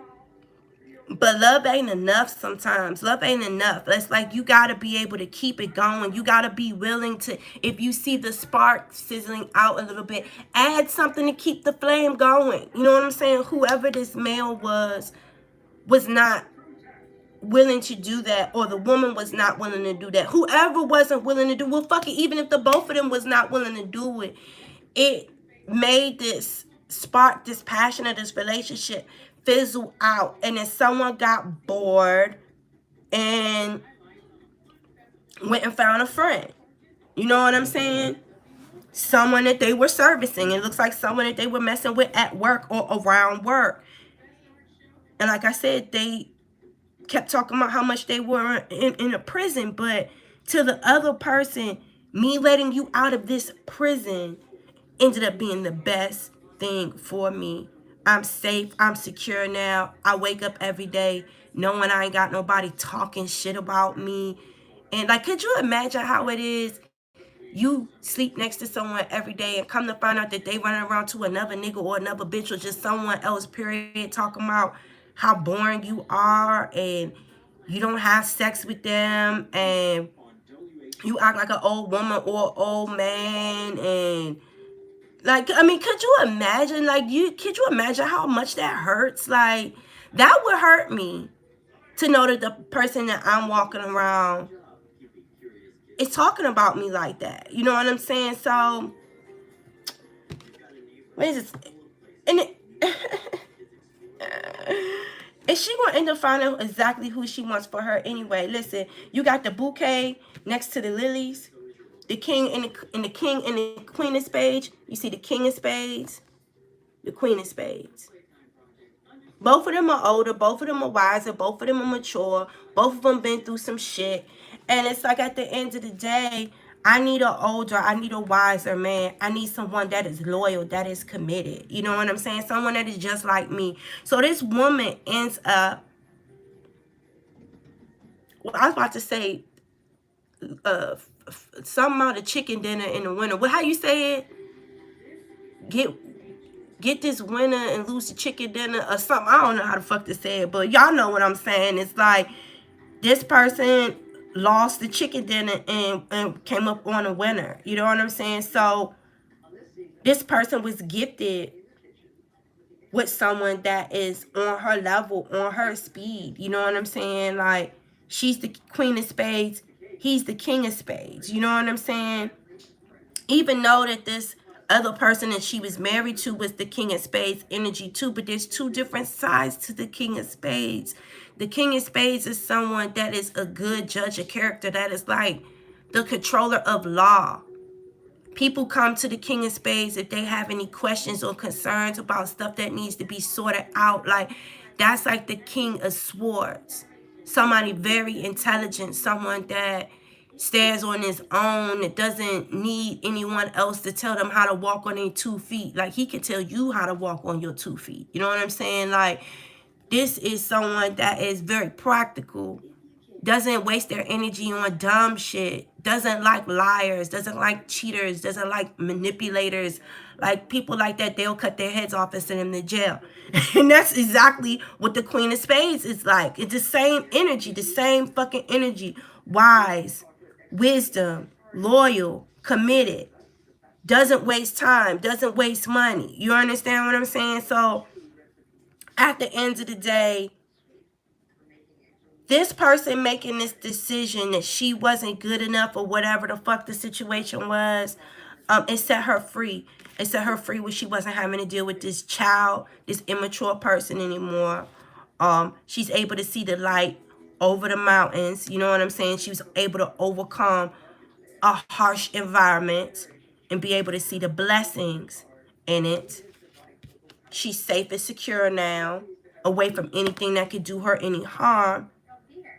but love ain't enough sometimes. Love ain't enough. It's like, you got to be able to keep it going. You got to be willing to, if you see the spark sizzling out a little bit, add something to keep the flame going. You know what I'm saying? Whoever this male was not willing to do that, or the woman was not willing to do that. Whoever wasn't willing to do, well, fuck it, even if the both of them was not willing to do it, it made this spark, this passion of this relationship fizzle out. And then someone got bored and went and found a friend. You know what I'm saying? Someone that they were servicing. It looks like someone that they were messing with at work or around work. And like I said, they kept talking about how much they were in a prison. But to the other person, me letting you out of this prison ended up being the best thing for me. I'm safe. I'm secure now. I wake up every day knowing I ain't got nobody talking shit about me. And like, could you imagine how it is? You sleep next to someone every day and come to find out that they running around to another nigga or another bitch or just someone else, period, talking about how boring you are and you don't have sex with them and you act like an old woman or old man. And like, I mean, could you imagine, like, could you imagine how much that hurts? Like, that would hurt me to know that the person that I'm walking around is talking about me like that. You know what I'm saying? So, what is this? And And she gonna end up finding exactly who she wants for her anyway. Listen, you got the bouquet next to the lilies, the king and the king and the queen of spades. You see the king of spades, the queen of spades. Both of them are older, both of them are wiser, both of them are mature, both of them been through some shit. And it's like at the end of the day, I need I need a wiser man. I need someone that is loyal, that is committed. You know what I'm saying? Someone that is just like me. So this woman ends up, well, I was about to say, something about a chicken dinner in the winter. Well, how you say it? Get this winner and lose the chicken dinner or something. I don't know how the fuck to say it, but y'all know what I'm saying. It's like this person lost the chicken dinner and came up on a winner. You know what I'm saying? So this person was gifted with someone that is on her level, on her speed. You know what I'm saying? Like, she's the queen of spades, he's the king of spades. You know what I'm saying? Even though that this other person that she was married to was the king of spades energy too, but there's two different sides to the king of spades. The king of spades is someone that is a good judge of character, that is like the controller of law. People come to the king of spades if they have any questions or concerns about stuff that needs to be sorted out. Like, that's like the king of swords. Somebody very intelligent, someone that stands on his own, that doesn't need anyone else to tell them how to walk on their 2 feet. Like, he can tell you how to walk on your 2 feet. You know what I'm saying? Like, this is someone that is very practical, doesn't waste their energy on dumb shit, doesn't like liars, doesn't like cheaters, doesn't like manipulators. Like, people like that, they'll cut their heads off and send them to jail. And that's exactly what the queen of spades is like. It's the same energy, the same fucking energy. Wise, wisdom, loyal, committed, doesn't waste time, doesn't waste money. You understand what I'm saying? So at the end of the day, this person making this decision that she wasn't good enough or whatever the fuck the situation was, it set her free. It set her free where she wasn't having to deal with this child, this immature person anymore. She's able to see the light over the mountains. You know what I'm saying? She was able to overcome a harsh environment and be able to see the blessings in it. She's safe and secure now, away from anything that could do her any harm.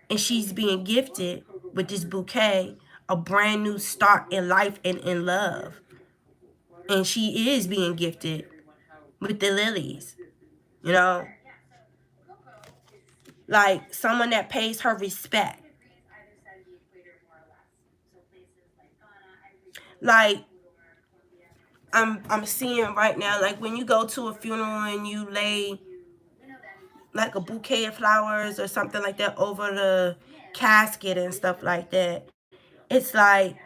And she's being gifted with this bouquet, a brand new start in life and in love. And she is being gifted with the lilies, you know? Like, someone that pays her respect. Like, I'm seeing right now, like, when you go to a funeral and you lay like a bouquet of flowers or something like that over the casket and stuff like that, it's like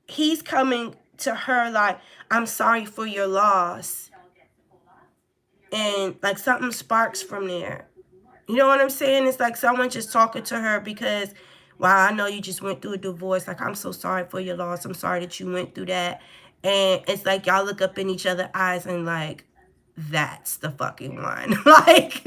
he's coming to her like, I'm sorry for your loss. And like something sparks from there. You know what I'm saying? It's like someone just talking to her because, wow, I know you just went through a divorce. Like, I'm so sorry for your loss. I'm sorry that you went through that. And it's like y'all look up in each other's eyes and like, that's the fucking one. Like,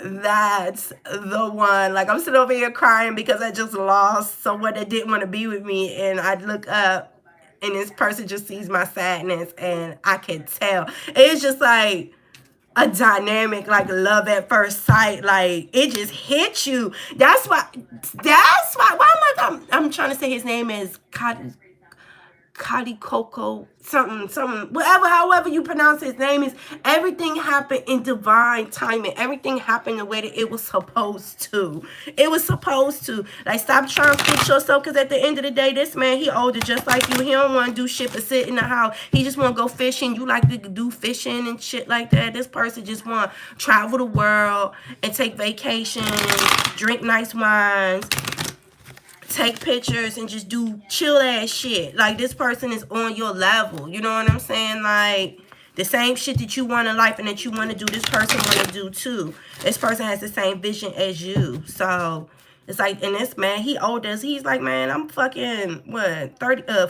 that's the one. Like, I'm sitting over here crying because I just lost someone that didn't want to be with me. And I look up and this person just sees my sadness and I can tell. It's just like a dynamic, like love at first sight. Like, it just hits you. That's why, why am I'm trying to say his name is Kadi Coco, something, whatever, however you pronounce his name is. Everything happened in divine timing. Everything happened the way that it was supposed to. It was supposed to. Like, stop trying to fix yourself, because at the end of the day, this man, he older just like you. He don't want to do shit but sit in the house. He just want to go fishing. You like to do fishing and shit like that. This person just want to travel the world and take vacations, drink nice wines, take pictures, and just do chill ass shit. Like, this person is on your level. You know what I'm saying? Like, the same shit that you want in life and that you want to do, this person want to do too. This person has the same vision as you. So It's like, and this man, he older as he's like, man, I'm fucking what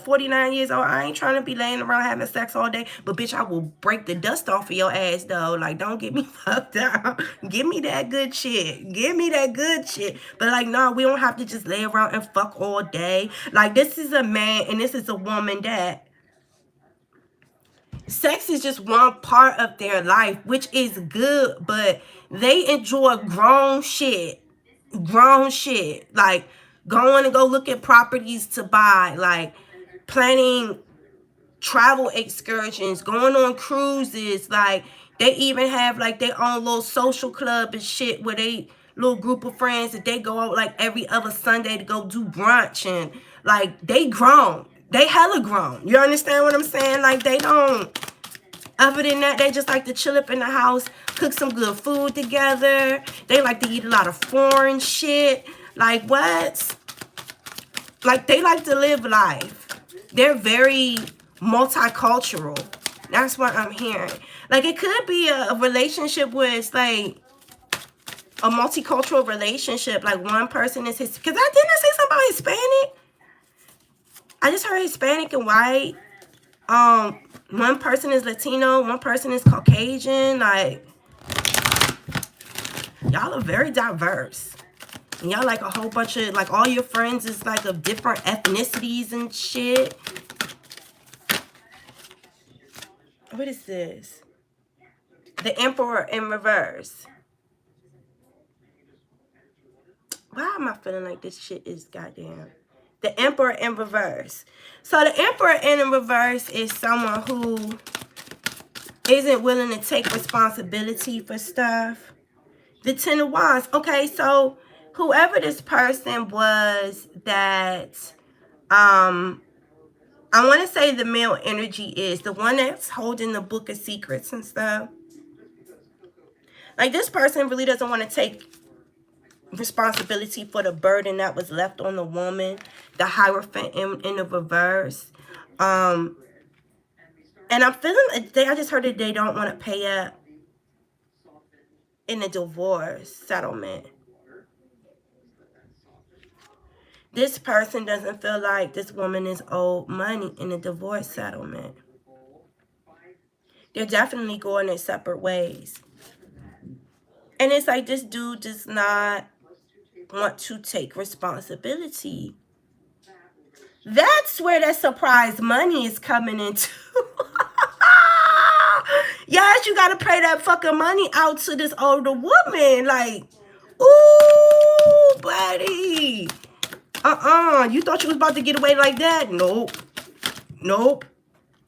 49 years old. I ain't trying to be laying around having sex all day. But bitch, I will break the dust off of your ass though. Like, don't get me fucked up. Give me that good shit. Give me that good shit. But like, no, we don't have to just lay around and fuck all day. Like, this is a man and this is a woman that sex is just one part of their life, which is good, but they enjoy grown shit. Grown shit. Like going to go look at properties to buy, like planning travel excursions, going on cruises. Like they even have like their own little social club and shit where they little group of friends that they go out like every other Sunday to go do brunch, and like they grown. They hella grown. You understand what I'm saying? Like they don't, other than that, they just like to chill up in the house, cook some good food together. They like to eat a lot of foreign shit. Like what? Like they like to live life. They're very multicultural. That's what I'm hearing. Like it could be a relationship where it's like a multicultural relationship. Like one person is his, because didn't I say something about Hispanic? I just heard Hispanic and white. One person is Latino, one person is Caucasian. Like y'all are very diverse. And y'all like a whole bunch of, like all your friends is like of different ethnicities and shit. What is this? The Emperor in reverse. Why am I feeling like this shit is goddamn? The Emperor in reverse. So the Emperor in reverse is someone who isn't willing to take responsibility for stuff. The Ten of Wands. Okay, so whoever this person was that, I want to say the male energy is the one that's holding the Book of Secrets and stuff. Like this person really doesn't want to take responsibility for the burden that was left on the woman, the Hierophant in the reverse. And I'm feeling, I just heard that they don't want to pay up in a divorce settlement. This person doesn't feel like this woman is owed money in a divorce settlement. They're definitely going their separate ways. And it's like this dude does not want to take responsibility. That's where that surprise money is coming into. Yes, you gotta pay that fucking money out to this older woman. Like, ooh, buddy. You thought you was about to get away like that? Nope. Nope.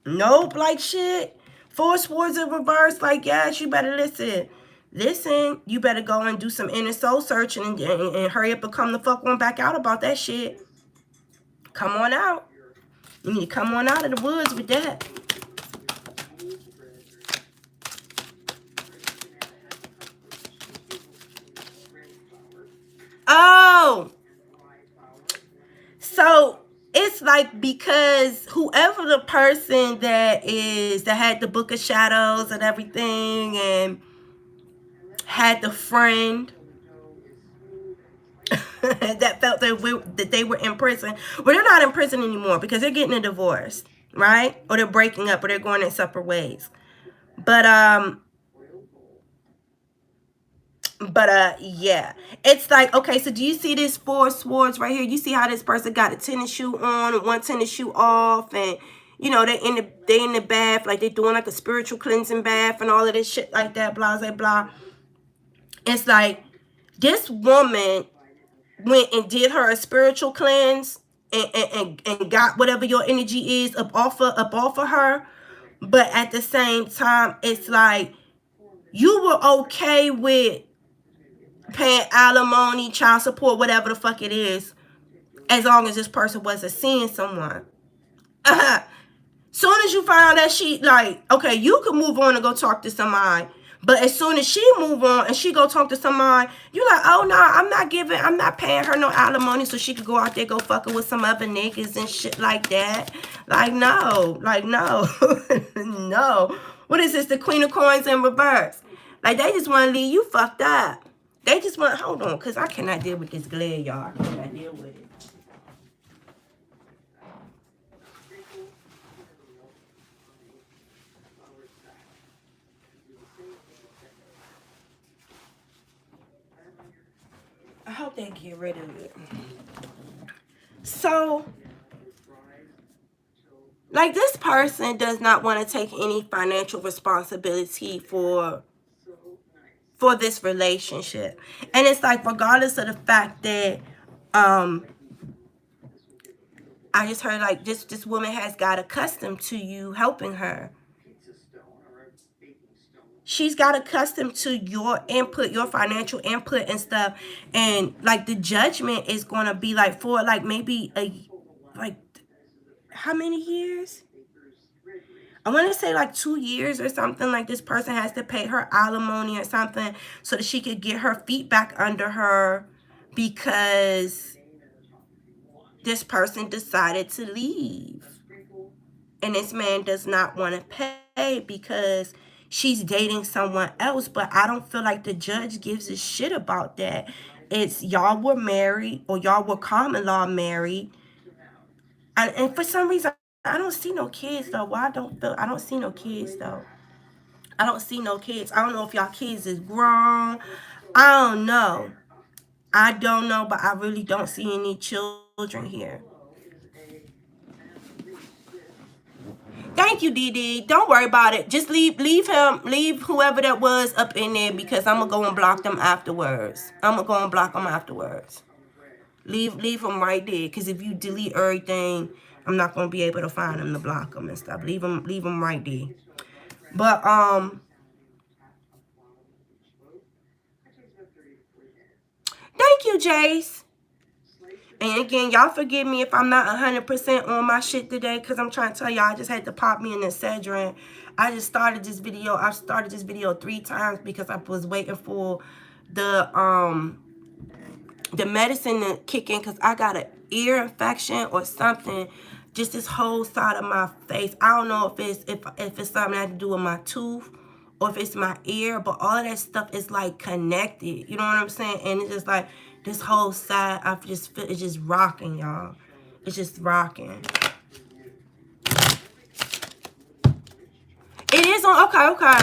Nope, like shit. Four Swords in reverse. Like, yes, you better listen. Listen, you better go and do some inner soul searching and hurry up and come the fuck on back out about that shit. Come on out. You need to come on out of the woods with that. Oh. So it's like because whoever the person that had the Book of Shadows and everything and had the friend that felt that they were in prison. Well, they're not in prison anymore because they're getting a divorce, right? Or they're breaking up or they're going in separate ways. But yeah. It's like, okay, so do you see this Four Swords right here? You see how this person got a tennis shoe on and one tennis shoe off, and you know, they in the bath, like they're doing like a spiritual cleansing bath and all of this shit like that, blah, blah, blah. It's like this woman went and did her a spiritual cleanse and got whatever your energy is up off of her. But at the same time, it's like you were okay with paying alimony, child support, whatever the fuck it is, as long as this person wasn't seeing someone. Soon as you find out that she, like, okay, you can move on and go talk to somebody. But as soon as she move on and she go talk to somebody, you're like, oh, no, I'm not paying her no alimony so she could go out there, go fucking with some other niggas and shit like that. Like, no. Like, no. No. What is this? The Queen of Coins in reverse. Like, they just want to leave you fucked up. They just want, hold on, because I cannot deal with this glare, y'all. I cannot deal with it. I hope they get rid of it. So, like, this person does not want to take any financial responsibility for this relationship. And it's like, regardless of the fact that I just heard, like, this woman has got accustomed to you helping her. She's got accustomed to your input, your financial input and stuff. And like, the judgment is going to be like, for like maybe like how many years? I want to say like 2 years or something. Like, this person has to pay her alimony or something so that she could get her feet back under her, because this person decided to leave. And this man does not want to pay because she's dating someone else. But I don't feel like the judge gives a shit about that. It's y'all were married, or y'all were common law married. And for some reason, I don't see no kids though. Why I don't see no kids though. I don't see no kids. I don't know if y'all kids is grown. I don't know. I don't know, but I really don't see any children here. Thank you, Dee. Don't worry about it. Just leave whoever that was up in there, because I'm gonna go and block them afterwards. Leave them right there, because if you delete everything, I'm not gonna be able to find them to block them and stuff. Leave them right there. But thank you, Jace. And again, y'all forgive me if I'm not 100% on my shit today, because I'm trying to tell y'all, I just had to pop me an Excedrin. I've started this video 3 times because I was waiting for the medicine to kick in, because I got an ear infection or something. Just this whole side of my face. I don't know if it's something that had to do with my tooth or if it's my ear, but all of that stuff is like connected. You know what I'm saying? And it's just like this whole side, I just feel it's just rocking, y'all. It's just rocking. It is on, okay.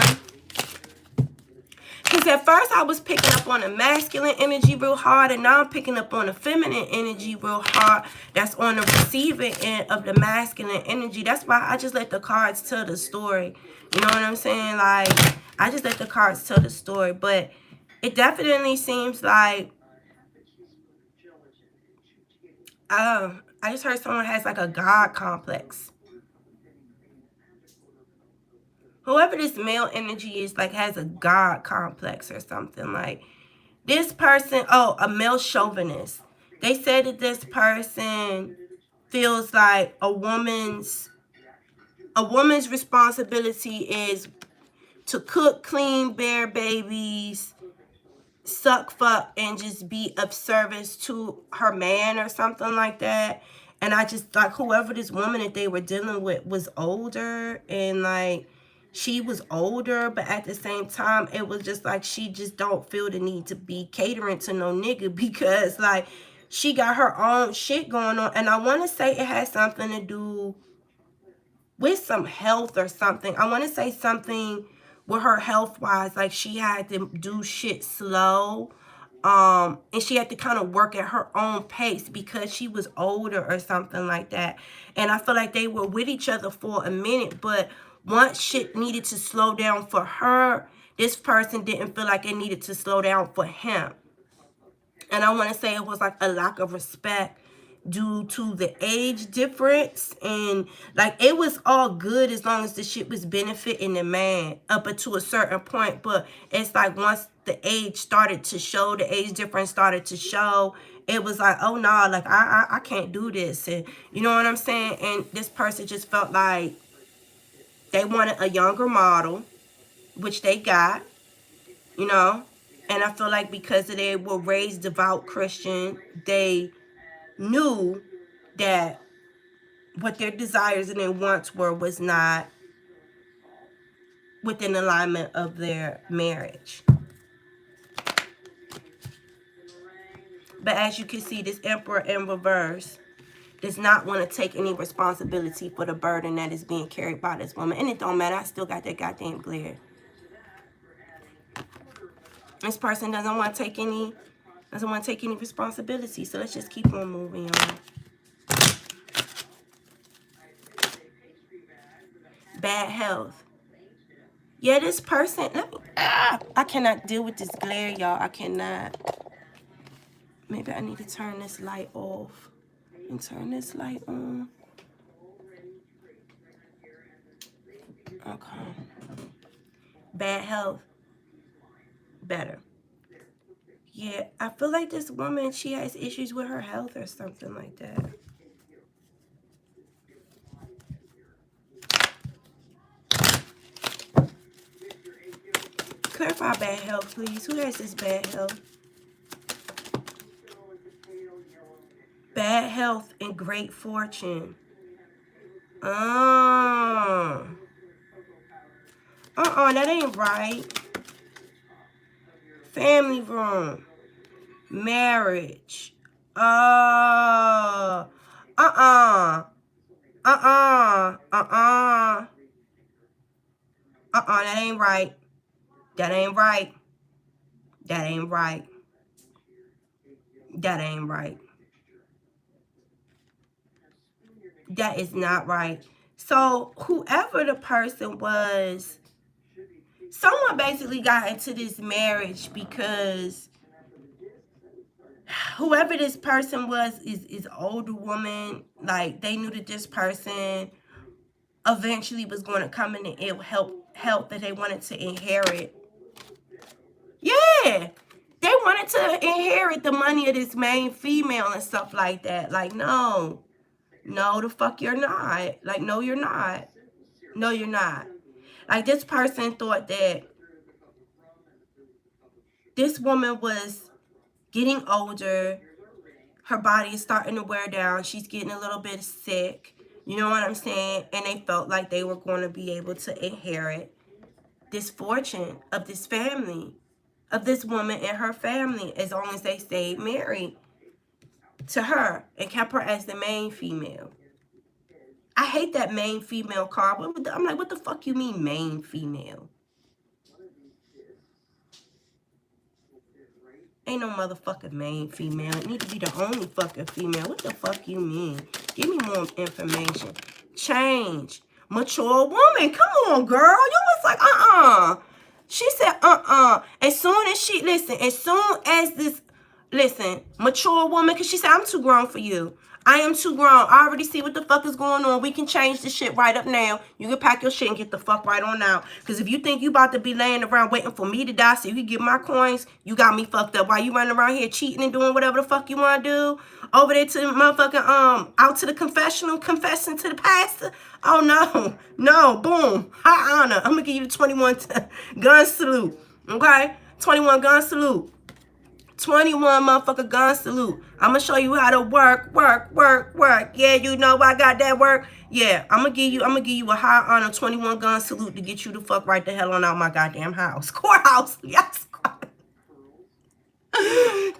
Because at first I was picking up on the masculine energy real hard, and now I'm picking up on the feminine energy real hard. That's on the receiving end of the masculine energy. That's why I just let the cards tell the story. You know what I'm saying? Like, I just let the cards tell the story. But it definitely seems like, I just heard someone has like a God complex. Whoever this male energy is, like, has a God complex or something. Like, this person, a male chauvinist. They said that this person feels like a woman's responsibility is to cook, clean, bear babies, suck, fuck, and just be of service to her man or something like that. And I just, like, whoever this woman that they were dealing with was older, and like, she was older, but at the same time, it was just like she just don't feel the need to be catering to no nigga, because like, she got her own shit going on. And I want to say it has something to do with some health or something. I want to say something with her health wise, like she had to do shit slow. And she had to kind of work at her own pace because she was older or something like that. And I feel like they were with each other for a minute, but once shit needed to slow down for her, this person didn't feel like it needed to slow down for him. And I want to say it was like a lack of respect due to the age difference. And like, it was all good as long as the shit was benefiting the man up until a certain point. But it's like, once the age started to show, the age difference started to show, it was like, oh no, like I can't do this. And you know what I'm saying? And this person just felt like they wanted a younger model, which they got, you know. And I feel like because they were raised devout Christian, they knew that what their desires and their wants were was not within alignment of their marriage. But as you can see, this Emperor in reverse does not want to take any responsibility for the burden that is being carried by this woman. And it don't matter. I still got that goddamn glare. This person doesn't want to take any responsibility. So let's just keep on moving on. Bad health. Yeah, this person, I cannot deal with this glare, y'all. I cannot. Maybe I need to turn this light off and turn this light on. Okay. Bad health. Better. Yeah, I feel like this woman, she has issues with her health or something like that. Clarify bad health, please. Who has this bad health? Bad health and great fortune. That ain't right. Family room. Marriage. That ain't right. That ain't right. That ain't right. That ain't right. That is not right. So whoever the person was, someone basically got into this marriage because whoever this person was is an older woman. Like, they knew that this person eventually was going to come in and help that they wanted to inherit. Yeah, they wanted to inherit the money of this main female and stuff like that. Like, no, the fuck you're not. Like, no, you're not. No, you're not. Like, this person thought that this woman was getting older. Her body is starting to wear down. She's getting a little bit sick. You know what I'm saying? And they felt like they were going to be able to inherit this fortune of this family, of this woman and her family, as long as they stayed married to her and kept her as the main female. I hate that main female card. I'm like, what the fuck you mean main female? Ain't no motherfucking main female. It need to be the only fucking female. What the fuck you mean? Give me more information. Change. Mature woman. Come on, girl. You was like, She said, As soon as she, mature woman, because she said, I'm too grown for you. I am too grown. I already see what the fuck is going on. We can change this shit right up now. You can pack your shit and get the fuck right on out. Because if you think you about to be laying around waiting for me to die so you can get my coins, you got me fucked up. While you running around here cheating and doing whatever the fuck you want to do. Over there to the motherfucking, out to the confessional, confessing to the pastor. Oh, no, boom. High honor. I'm going to give you the 21 gun salute. Okay? 21 gun salute. 21 motherfucker gun salute. I'm going to show you how to work. Yeah, you know I got that work. Yeah, I'm going to give you a high honor 21 gun salute to get you the fuck right the hell on out my goddamn house. Courthouse. Yes. 21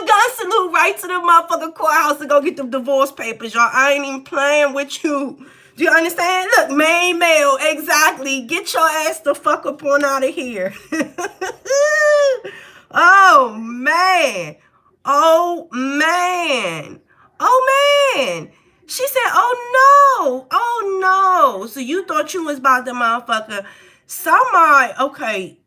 gun salute right to the motherfucking courthouse to go get them divorce papers, y'all. I ain't even playing with you. Do you understand? Look, main male, exactly. Get your ass the fuck up on out of here. Oh, man. She said, oh, no. So you thought you was about the motherfucker. Somebody, okay.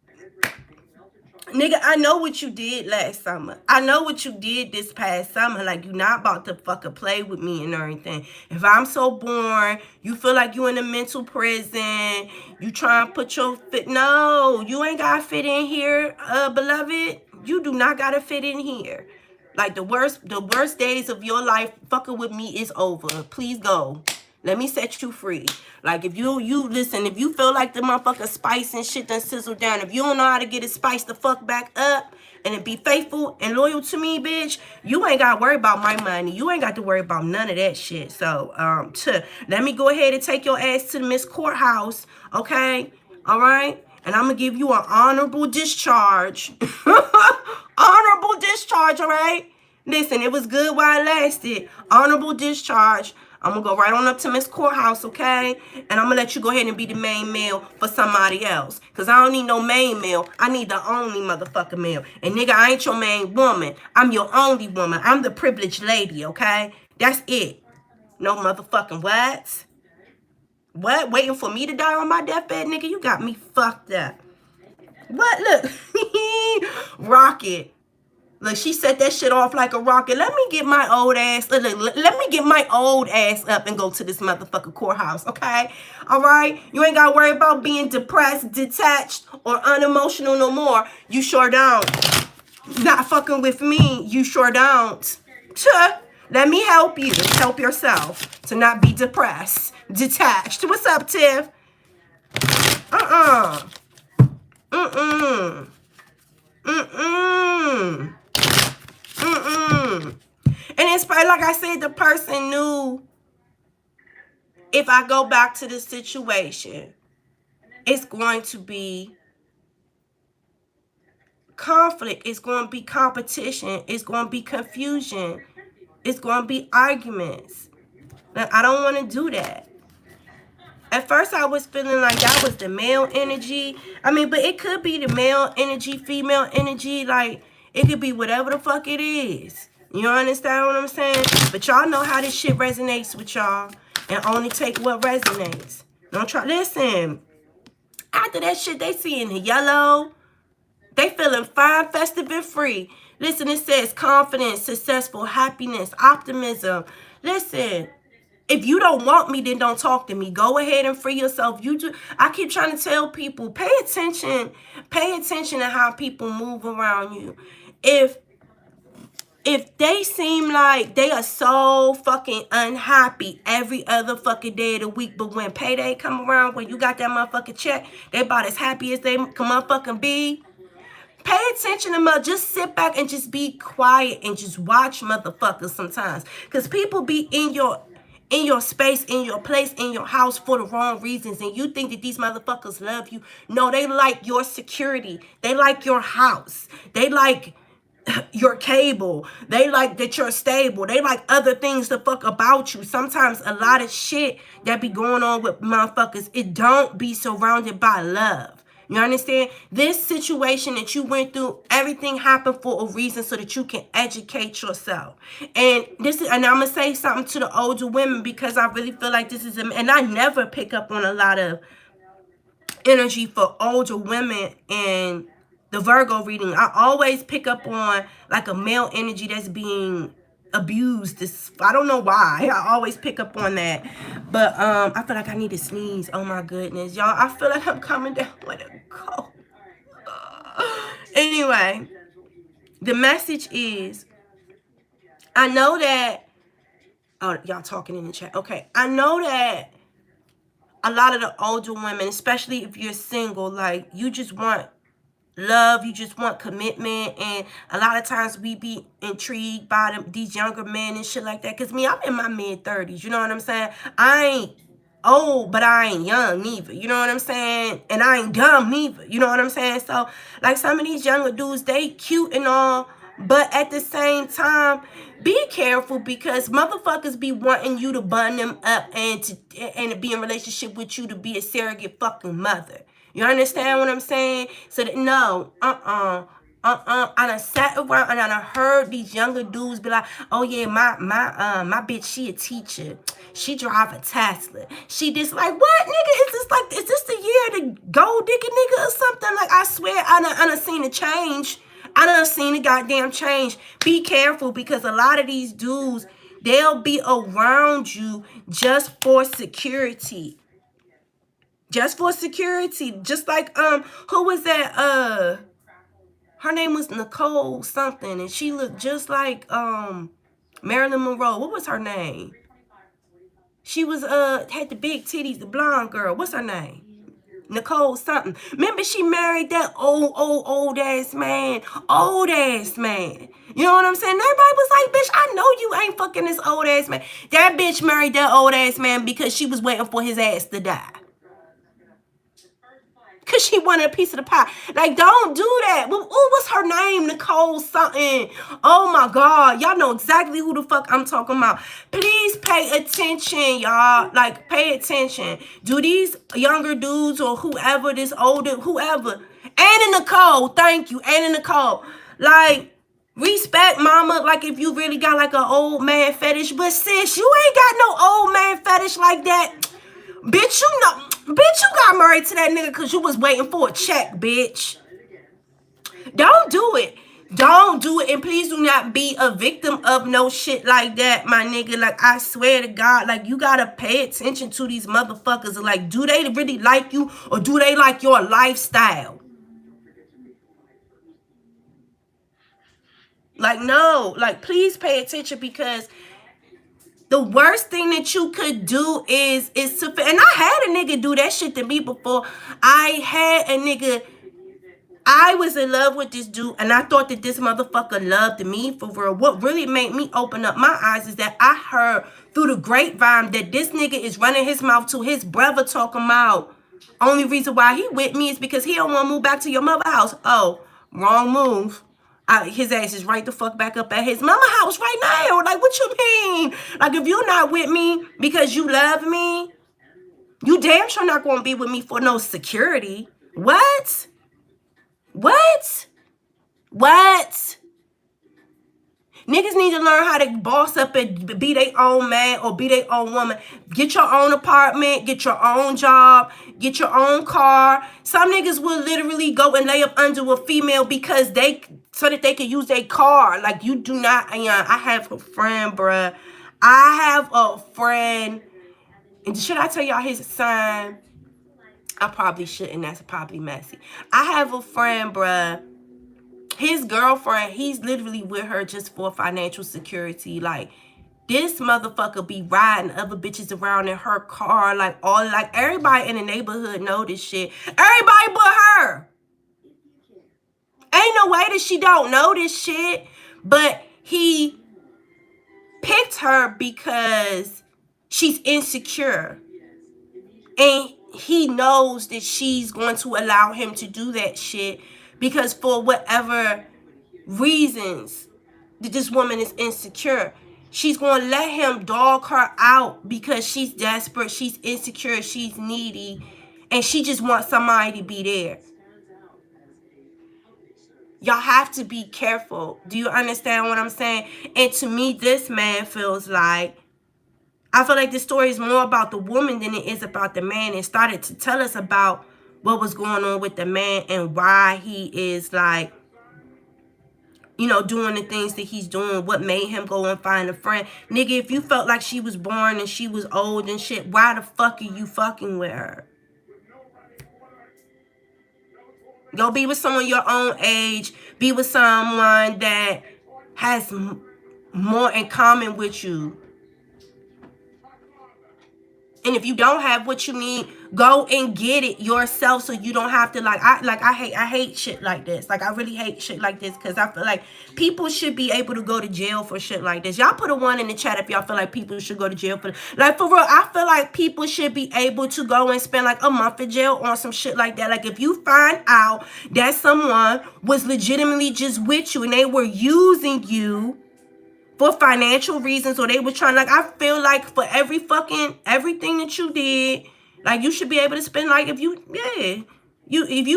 Nigga, I know what you did last summer. I know what you did this past summer. Like, you not about to fucking play with me and everything. If I'm so bored, you feel like you in a mental prison. You trying to put your fit. No, you ain't got to fit in here, beloved. You do not got to fit in here. Like, the worst days of your life fucking with me is over. Please go. Let me set you free. Like, if you listen, if you feel like the motherfucking spice and shit done sizzle down, if you don't know how to get it spiced the fuck back up and be faithful and loyal to me, bitch, you ain't got to worry about my money. You ain't got to worry about none of that shit. So, let me go ahead and take your ass to the Miss Courthouse, okay? All right? And I'm going to give you an honorable discharge. Honorable discharge, all right? Listen, it was good while it lasted. Honorable discharge. I'm going to go right on up to Miss Courthouse, okay? And I'm going to let you go ahead and be the main male for somebody else. Because I don't need no main male. I need the only motherfucking male. And nigga, I ain't your main woman. I'm your only woman. I'm the privileged lady, okay? That's it. No motherfucking what? What? Waiting for me to die on my deathbed, nigga? You got me fucked up. What? Look. Rocket. Look, she set that shit off like a rocket. Let me get my old ass. Let me get my old ass up and go to this motherfucking courthouse, okay? All right? You ain't got to worry about being depressed, detached, or unemotional no more. You sure don't. Not fucking with me. You sure don't. Let me help you. Help yourself to not be depressed, detached. What's up, Tiff? Mm-mm. And it's probably, like I said, the person knew if I go back to the situation, it's going to be conflict. It's going to be competition. It's going to be confusion. It's going to be arguments. Now, I don't want to do that. At first, I was feeling like that was the male energy. I mean, but it could be the male energy, female energy. Like, it could be whatever the fuck it is. You understand what I'm saying? But y'all know how this shit resonates with y'all. And only take what resonates. Don't try. Listen. After that shit, they seeing the yellow. They feeling fine, festive, and free. Listen, it says confidence, successful, happiness, optimism. Listen. If you don't want me, then don't talk to me. Go ahead and free yourself. I keep trying to tell people, pay attention to how people move around you. If they seem like they are so fucking unhappy every other fucking day of the week, but when payday come around, when you got that motherfucking check, they about as happy as they can motherfucking be. Pay attention to them. Just sit back and just be quiet and just watch motherfuckers sometimes. Because people be in your space, in your place, in your house for the wrong reasons. And you think that these motherfuckers love you. No, they like your security. They like your house. They like your cable. They like that you're stable. They like other things to fuck about you. Sometimes a lot of shit that be going on with motherfuckers, it don't be surrounded by love. You understand? This situation that you went through, everything happened for a reason so that you can educate yourself. And I'm gonna say something to the older women because I really feel like this is and I never pick up on a lot of energy for older women and the Virgo reading. I always pick up on like a male energy that's being abused. I don't know why. I always pick up on that. But I feel like I need to sneeze. Oh my goodness. Y'all, I feel like I'm coming down with a cold. Anyway, the message is, I know that, oh, y'all talking in the chat. Okay. I know that a lot of the older women, especially if you're single, like you just want love, you just want commitment, and a lot of times we be intrigued by these younger men and shit like that. Because me, I'm in my mid-30s, you know what I'm saying? I ain't old, but I ain't young neither, you know what I'm saying? And I ain't dumb neither, you know what I'm saying? So, like some of these younger dudes, they cute and all, but at the same time, be careful because motherfuckers be wanting you to bun them up and to be in relationship with you to be a surrogate fucking mother. You understand what I'm saying? So that no, I done sat around and I done heard these younger dudes be like, oh yeah, my bitch, she a teacher. She drive a Tesla. She just like, what, nigga? Is this the year to gold digger nigga or something? Like, I swear, I done seen a change. I done seen a goddamn change. Be careful because a lot of these dudes, they'll be around you just for security. Just for security. Just like, who was that? Her name was Nicole something, and she looked just like, Marilyn Monroe. What was her name? She was, had the big titties, the blonde girl. What's her name? Nicole something. Remember she married that old ass man. Old ass man. You know what I'm saying? Everybody was like, bitch, I know you ain't fucking this old ass man. That bitch married that old ass man because she was waiting for his ass to die. because she wanted a piece of the pie. Like, don't do that. Well, ooh, what's her name? Nicole something. Oh, my God. Y'all know exactly who the fuck I'm talking about. Please pay attention, y'all. Like, pay attention. Do these younger dudes or whoever, this older, whoever. Anna Nicole, thank you. Anna Nicole. Like, respect mama, like if you really got like an old man fetish. But sis, you ain't got no old man fetish like that. Bitch, you got married to that nigga because you was waiting for a check, bitch. Don't do it. Don't do it. And please do not be a victim of no shit like that, my nigga. Like, I swear to God, like, you gotta pay attention to these motherfuckers. Like, do they really like you or do they like your lifestyle? Like, no. Like, please pay attention, because the worst thing that you could do is to, and I had a nigga do that shit to me before. I was in love with this dude, and I thought that this motherfucker loved me for real. What really made me open up my eyes is that I heard through the grapevine that this nigga is running his mouth to his brother talking about only reason why he with me is because he don't want to move back to your mother's house. Oh, wrong move. His ass is right the fuck back up at his mama house right now. Like, what you mean? Like, if you're not with me because you love me, you damn sure not going to be with me for no security. What? What? What? Niggas need to learn how to boss up and be their own man or be their own woman. Get your own apartment, get your own job, get your own car. Some niggas will literally go and lay up under a female because so that they can use their car. Like, you do not. I have a friend, bruh. I have a friend. And should I tell y'all his sign? I probably shouldn't. That's probably messy. I have a friend, bruh. His girlfriend, he's literally with her just for financial security. Like, this motherfucker be riding other bitches around in her car. Like, everybody in the neighborhood know this shit. Everybody but her. Ain't no way that she don't know this shit. But he picked her because she's insecure. And he knows that she's going to allow him to do that shit because for whatever reasons that this woman is insecure, she's going to let him dog her out because she's desperate, she's insecure, she's needy, and she just wants somebody to be there. Y'all have to be careful. Do you understand what I'm saying? And to me, this man feels like, I feel like this story is more about the woman than it is about the man. It started to tell us about what was going on with the man and why he is like, you know, doing the things that he's doing. What made him go and find a friend. Nigga, if you felt like she was born and she was old and shit, why the fuck are you fucking with her? Go be with someone your own age. Be with someone that has more in common with you. And if you don't have what you need, go and get it yourself so you don't have to I hate shit like this. Like, I really hate shit like this because I feel like people should be able to go to jail for shit like this. Y'all put a 1 in the chat if y'all feel like people should go to jail for, like, for real. I feel like people should be able to go and spend like a month in jail on some shit like that. Like, if you find out that someone was legitimately just with you and they were using you for financial reasons, or they were trying, like, I feel like for everything that you did, like, you should be able to spend, like, if you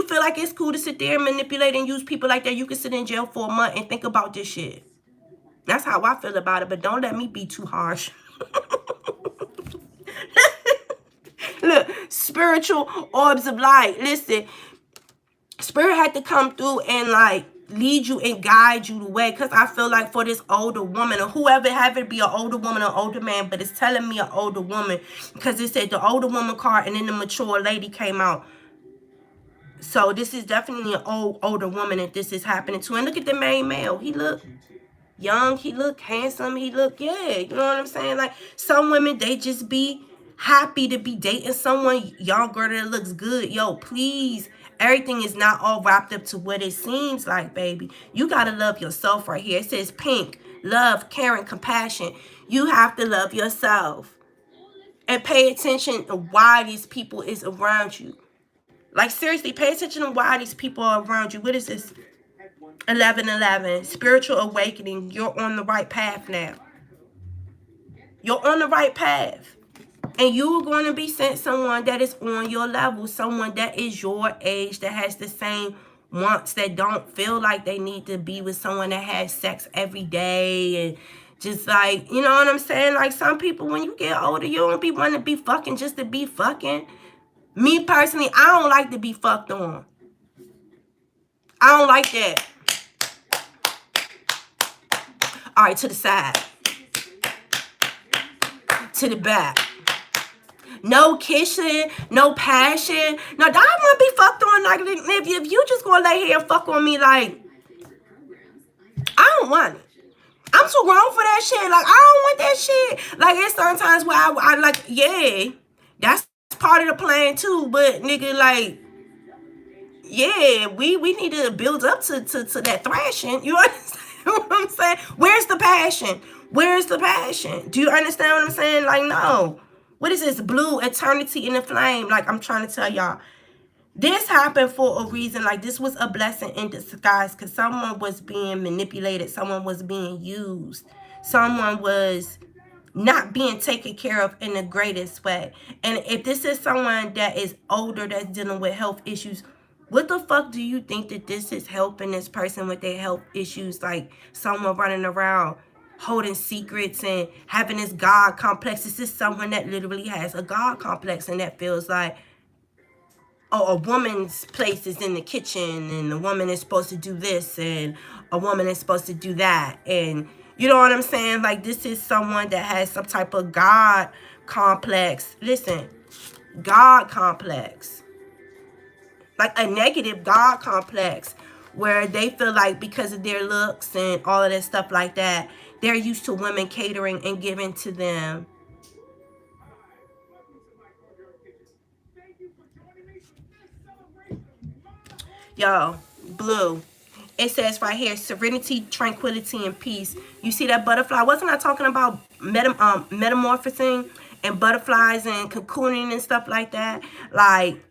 feel like it's cool to sit there and manipulate and use people like that, you can sit in jail for a month and think about this shit. That's how I feel about it, but don't let me be too harsh. Look, spiritual orbs of light. Listen, Spirit had to come through and, like, lead you and guide you the way, because I feel like for this older woman, or whoever, have it be an older woman or older man, but it's telling me an older woman, because it said the older woman card and then the mature lady came out. So this is definitely an older woman that this is happening to. And look at the main male. He look young, he look handsome, he look, yeah, you know what I'm saying? Like, some women, they just be happy to be dating someone younger that looks good. Yo, please, everything is not all wrapped up to what it seems like, baby. You gotta love yourself right here. It says pink, love, caring, compassion. You have to love yourself and pay attention to why these people is around you. Like, seriously, pay attention to why these people are around you. What is this? 11:11. Spiritual awakening. You're on the right path now. You're on the right path. And you're going to be sent someone that is on your level. Someone that is your age, that has the same wants, that don't feel like they need to be with someone that has sex every day. And just like, you know what I'm saying? Like, some people, when you get older, you don't be wanting to be fucking just to be fucking. Me personally, I don't like to be fucked on. I don't like that. All right, to the side. To the back. No kissing, no passion. No, I want to be fucked on. Like, if you just gonna lay here and fuck on me, like, I don't want it. I'm too grown for that shit. Like, I don't want that shit. Like, it's sometimes where I like, yeah, that's part of the plan too. But nigga, like, yeah, we need to build up to that thrashing. You understand what I'm saying? Where's the passion? Where's the passion? Do you understand what I'm saying? Like, no. What is this? Blue, eternity in the flame. Like, I'm trying to tell y'all. This happened for a reason. Like, this was a blessing in disguise, because someone was being manipulated. Someone was being used. Someone was not being taken care of in the greatest way. And if this is someone that is older, that's dealing with health issues, what the fuck do you think that this is helping this person with their health issues? Like, someone running around holding secrets and having this God complex. This is someone that literally has a God complex, and that feels like, oh, a woman's place is in the kitchen, and a woman is supposed to do this, and a woman is supposed to do that. And you know what I'm saying? Like, this is someone that has some type of God complex. Listen, God complex. Like, a negative God complex, where they feel like because of their looks and all of that stuff like that, they're used to women catering and giving to them. Yo, blue. It says right here, serenity, tranquility, and peace. You see that butterfly? Wasn't I talking about metamorphosing and butterflies and cocooning and stuff like that? Like,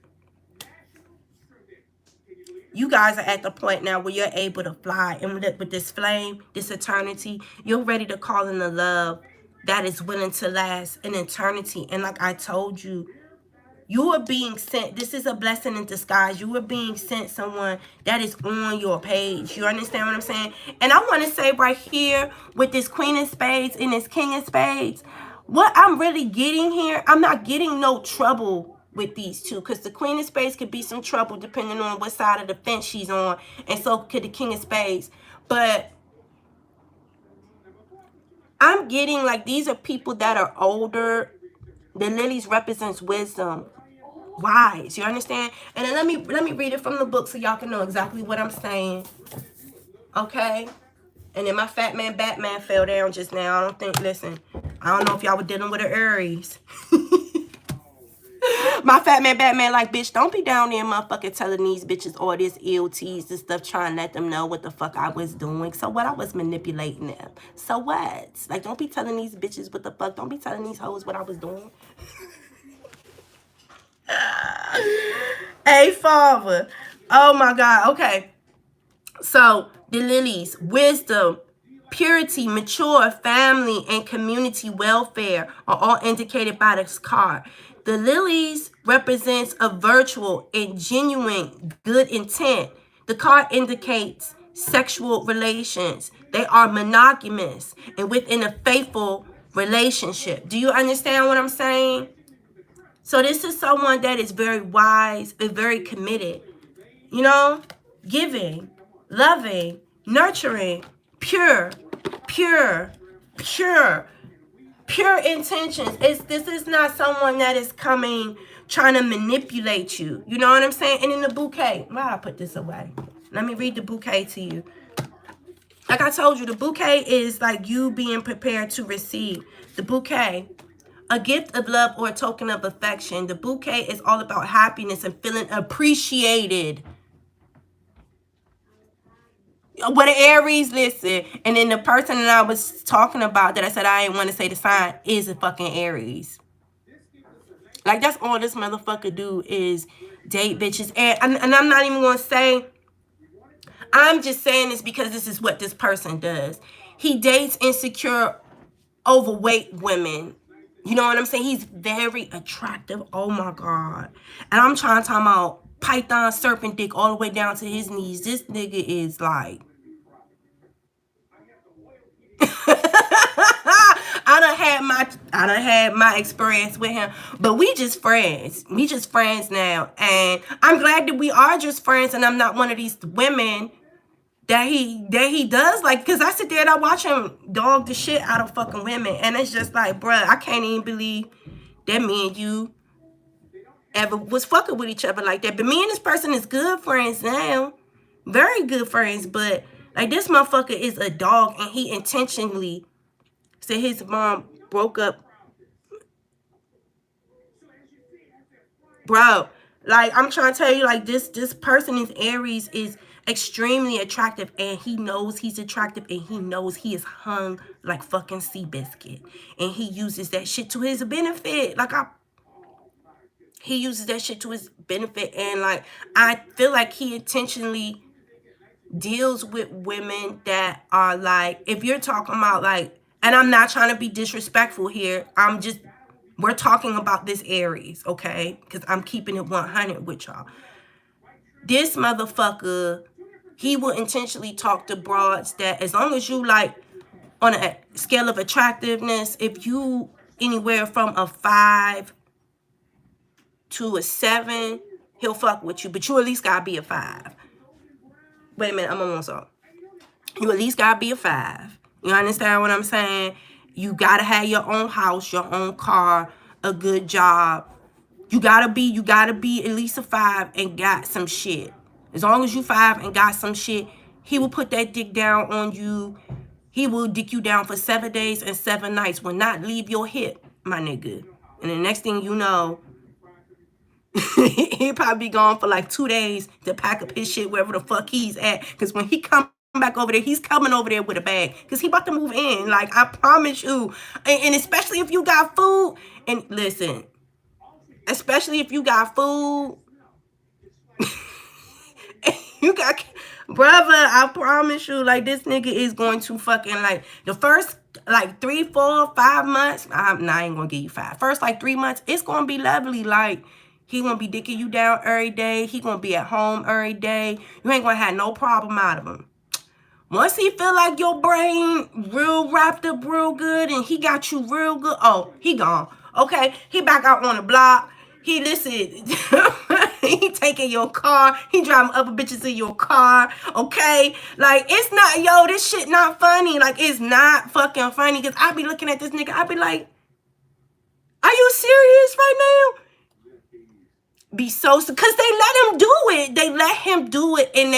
you guys are at the point now where you're able to fly. And with this flame, this eternity, you're ready to call in the love that is willing to last an eternity. And like I told you, you are being sent. This is a blessing in disguise. You are being sent someone that is on your page. You understand what I'm saying? And I want to say right here with this Queen of Spades and this King of Spades, what I'm really getting here, I'm not getting no trouble with these two, because the Queen of Spades could be some trouble depending on what side of the fence she's on, and so could the King of Spades. But I'm getting like these are people that are older. The lilies represents wisdom, wise. You understand? And then let me read it from the book so y'all can know exactly what I'm saying. Okay? And then my fat man Batman fell down just now. I don't think, listen, I don't know if y'all were dealing with an Aries. My fat man Batman like, bitch, don't be down there motherfucking telling these bitches all this ill tease and stuff, trying to let them know what the fuck I was doing. So what? I was manipulating them. So what? Like, don't be telling these bitches what the fuck. Don't be telling these hoes what I was doing. Hey, father. Oh my God. Okay. So the lilies, wisdom, purity, mature, family, and community welfare are all indicated by this card. The lilies represents a virtual and genuine good intent. The card indicates sexual relations. They are monogamous and within a faithful relationship. Do you understand what I'm saying? So this is someone that is very wise and very committed. You know, giving, loving, nurturing, pure intentions. This is not someone that is coming trying to manipulate you. You know what I'm saying? And in the bouquet, why I put this away? Let me read the bouquet to you. Like I told you, the bouquet is like you being prepared to receive. The bouquet, a gift of love or a token of affection. The bouquet is all about happiness and feeling appreciated. What an Aries, listen. And then the person that I was talking about that I said I didn't want to say the sign is a fucking Aries. Like, that's all this motherfucker do is date bitches. And I'm not even going to say, I'm just saying this because this is what this person does. He dates insecure, overweight women. You know what I'm saying? He's very attractive. Oh my God. And I'm trying to talk about python serpent dick all the way down to his knees. This nigga is like... I done had my experience with him, but we just friends. We just friends now, and I'm glad that we are just friends. And I'm not one of these women that he does like. Cause I sit there and I watch him dog the shit out of fucking women, and it's just like, bruh, I can't even believe that me and you ever was fucking with each other like that. But me and this person is good friends now, very good friends. But like, this motherfucker is a dog, and he intentionally said his mom broke up. Bro, like, I'm trying to tell you, like, this person is Aries, is extremely attractive, and he knows he's attractive, and he knows he is hung like fucking Seabiscuit, and he uses that shit to his benefit. Like, he uses that shit to his benefit, and like, I feel like he intentionally deals with women that are like, if you're talking about like, and I'm not trying to be disrespectful here, we're talking about this Aries, okay? Because I'm keeping it 100 with y'all. This motherfucker, he will intentionally talk to broads that, as long as you like, on a scale of attractiveness, if you anywhere from a 5 to a 7, he'll fuck with you. But you at least gotta be a 5. Wait a minute, I'm almost up. You at least gotta be a 5. You understand what I'm saying? You gotta have your own house, your own car, a good job. You gotta be at least a 5 and got some shit. As long as you 5 and got some shit, he will put that dick down on you. He will dick you down for 7 days and 7 nights. Will not leave your hip, my nigga. And the next thing you know, he'll probably be gone for like 2 days to pack up his shit wherever the fuck he's at. Because when he comes back over there, he's coming over there with a bag, because he about to move in. Like, I promise you. And especially if you got food. And listen, especially if you got food, you got, brother, I promise you, like, this nigga is going to fucking, like, the first like 3, 4, 5 months, I ain't gonna give you 5. First like 3 months, it's gonna be lovely. Like, he gonna be dicking you down every day. He gonna be at home every day. You ain't gonna have no problem out of him. Once he feel like your brain real wrapped up real good and he got you real good, oh, he gone. Okay, he back out on the block. He listen, he taking your car. He driving other bitches in your car. Okay, like, it's not, yo, this shit not funny. Like, it's not fucking funny. Because I be looking at this nigga, I be like, are you serious right now? Be so, because they let him do it. They let him do it, and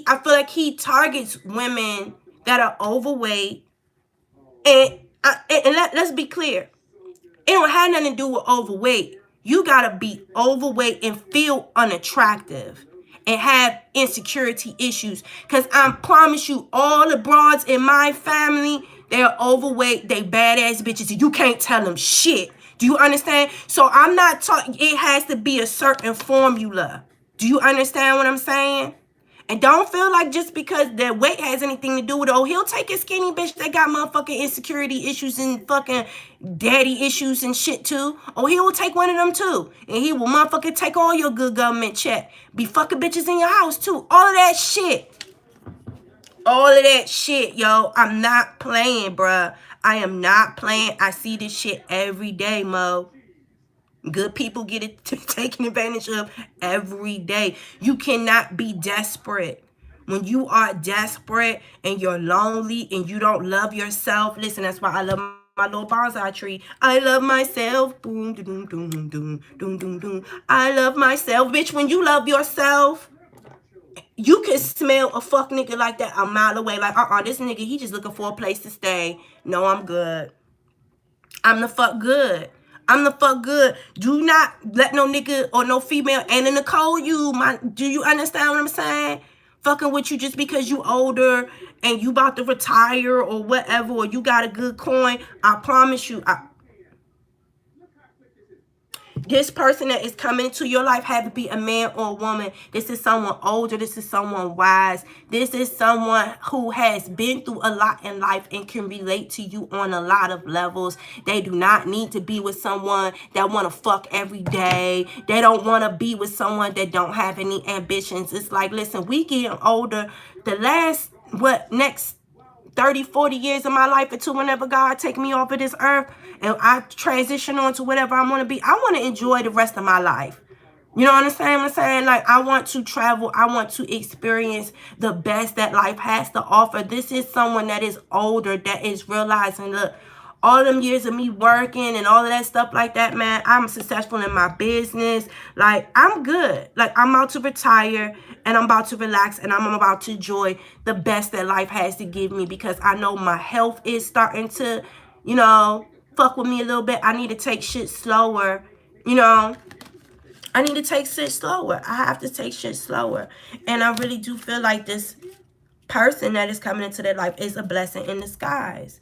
I feel like he targets women that are overweight. And let's be clear, it don't have nothing to do with overweight. You gotta be overweight and feel unattractive and have insecurity issues. Because I promise you, all the broads in my family, they're overweight, they badass bitches, and you can't tell them shit. Do you understand? So I'm not talking, it has to be a certain formula. Do you understand what I'm saying? And don't feel like just because their weight has anything to do with it, oh, he'll take a skinny bitch that got motherfucking insecurity issues and fucking daddy issues and shit too. Oh, he will take one of them too. And he will motherfucking take all your good government check. Be fucking bitches in your house too. All of that shit. All of that shit, yo. I'm not playing, bruh. I am not playing. I see this shit every day, Mo. Good people get it taken advantage of every day. You cannot be desperate. When you are desperate and you're lonely and you don't love yourself, listen, that's why I love my little bonsai tree. I love myself. Boom, doom, doom, doom, doom, doom, doom. I love myself. Bitch, when you love yourself, you can smell a fuck nigga like that a mile away. Like, this nigga, he just looking for a place to stay. No, I'm good. I'm the fuck good. I'm the fuck good. Do not let no nigga or no female Anna Nicole you. Do you understand what I'm saying? Fucking with you just because you older and you about to retire or whatever, or you got a good coin. I promise you. This person that is coming into your life have to be a man or a woman. This is someone older. This is someone wise. This is someone who has been through a lot in life and can relate to you on a lot of levels. They do not need to be with someone that want to fuck every day. They don't want to be with someone that don't have any ambitions. It's like, listen, we getting older. The last, next 30, 40 years of my life until whenever God take me off of this earth and I transition on to whatever I want to be, I want to enjoy the rest of my life. You know what I'm saying? Like, I want to travel. I want to experience the best that life has to offer. This is someone that is older, that is realizing, look, all them years of me working and all of that stuff like that, man, I'm successful in my business. Like, I'm good. Like, I'm about to retire and I'm about to relax and I'm about to enjoy the best that life has to give me, because I know my health is starting to, you know, fuck with me a little bit. I need to take shit slower, you know. I need to take shit slower. I have to take shit slower. And I really do feel like this person that is coming into their life is a blessing in disguise.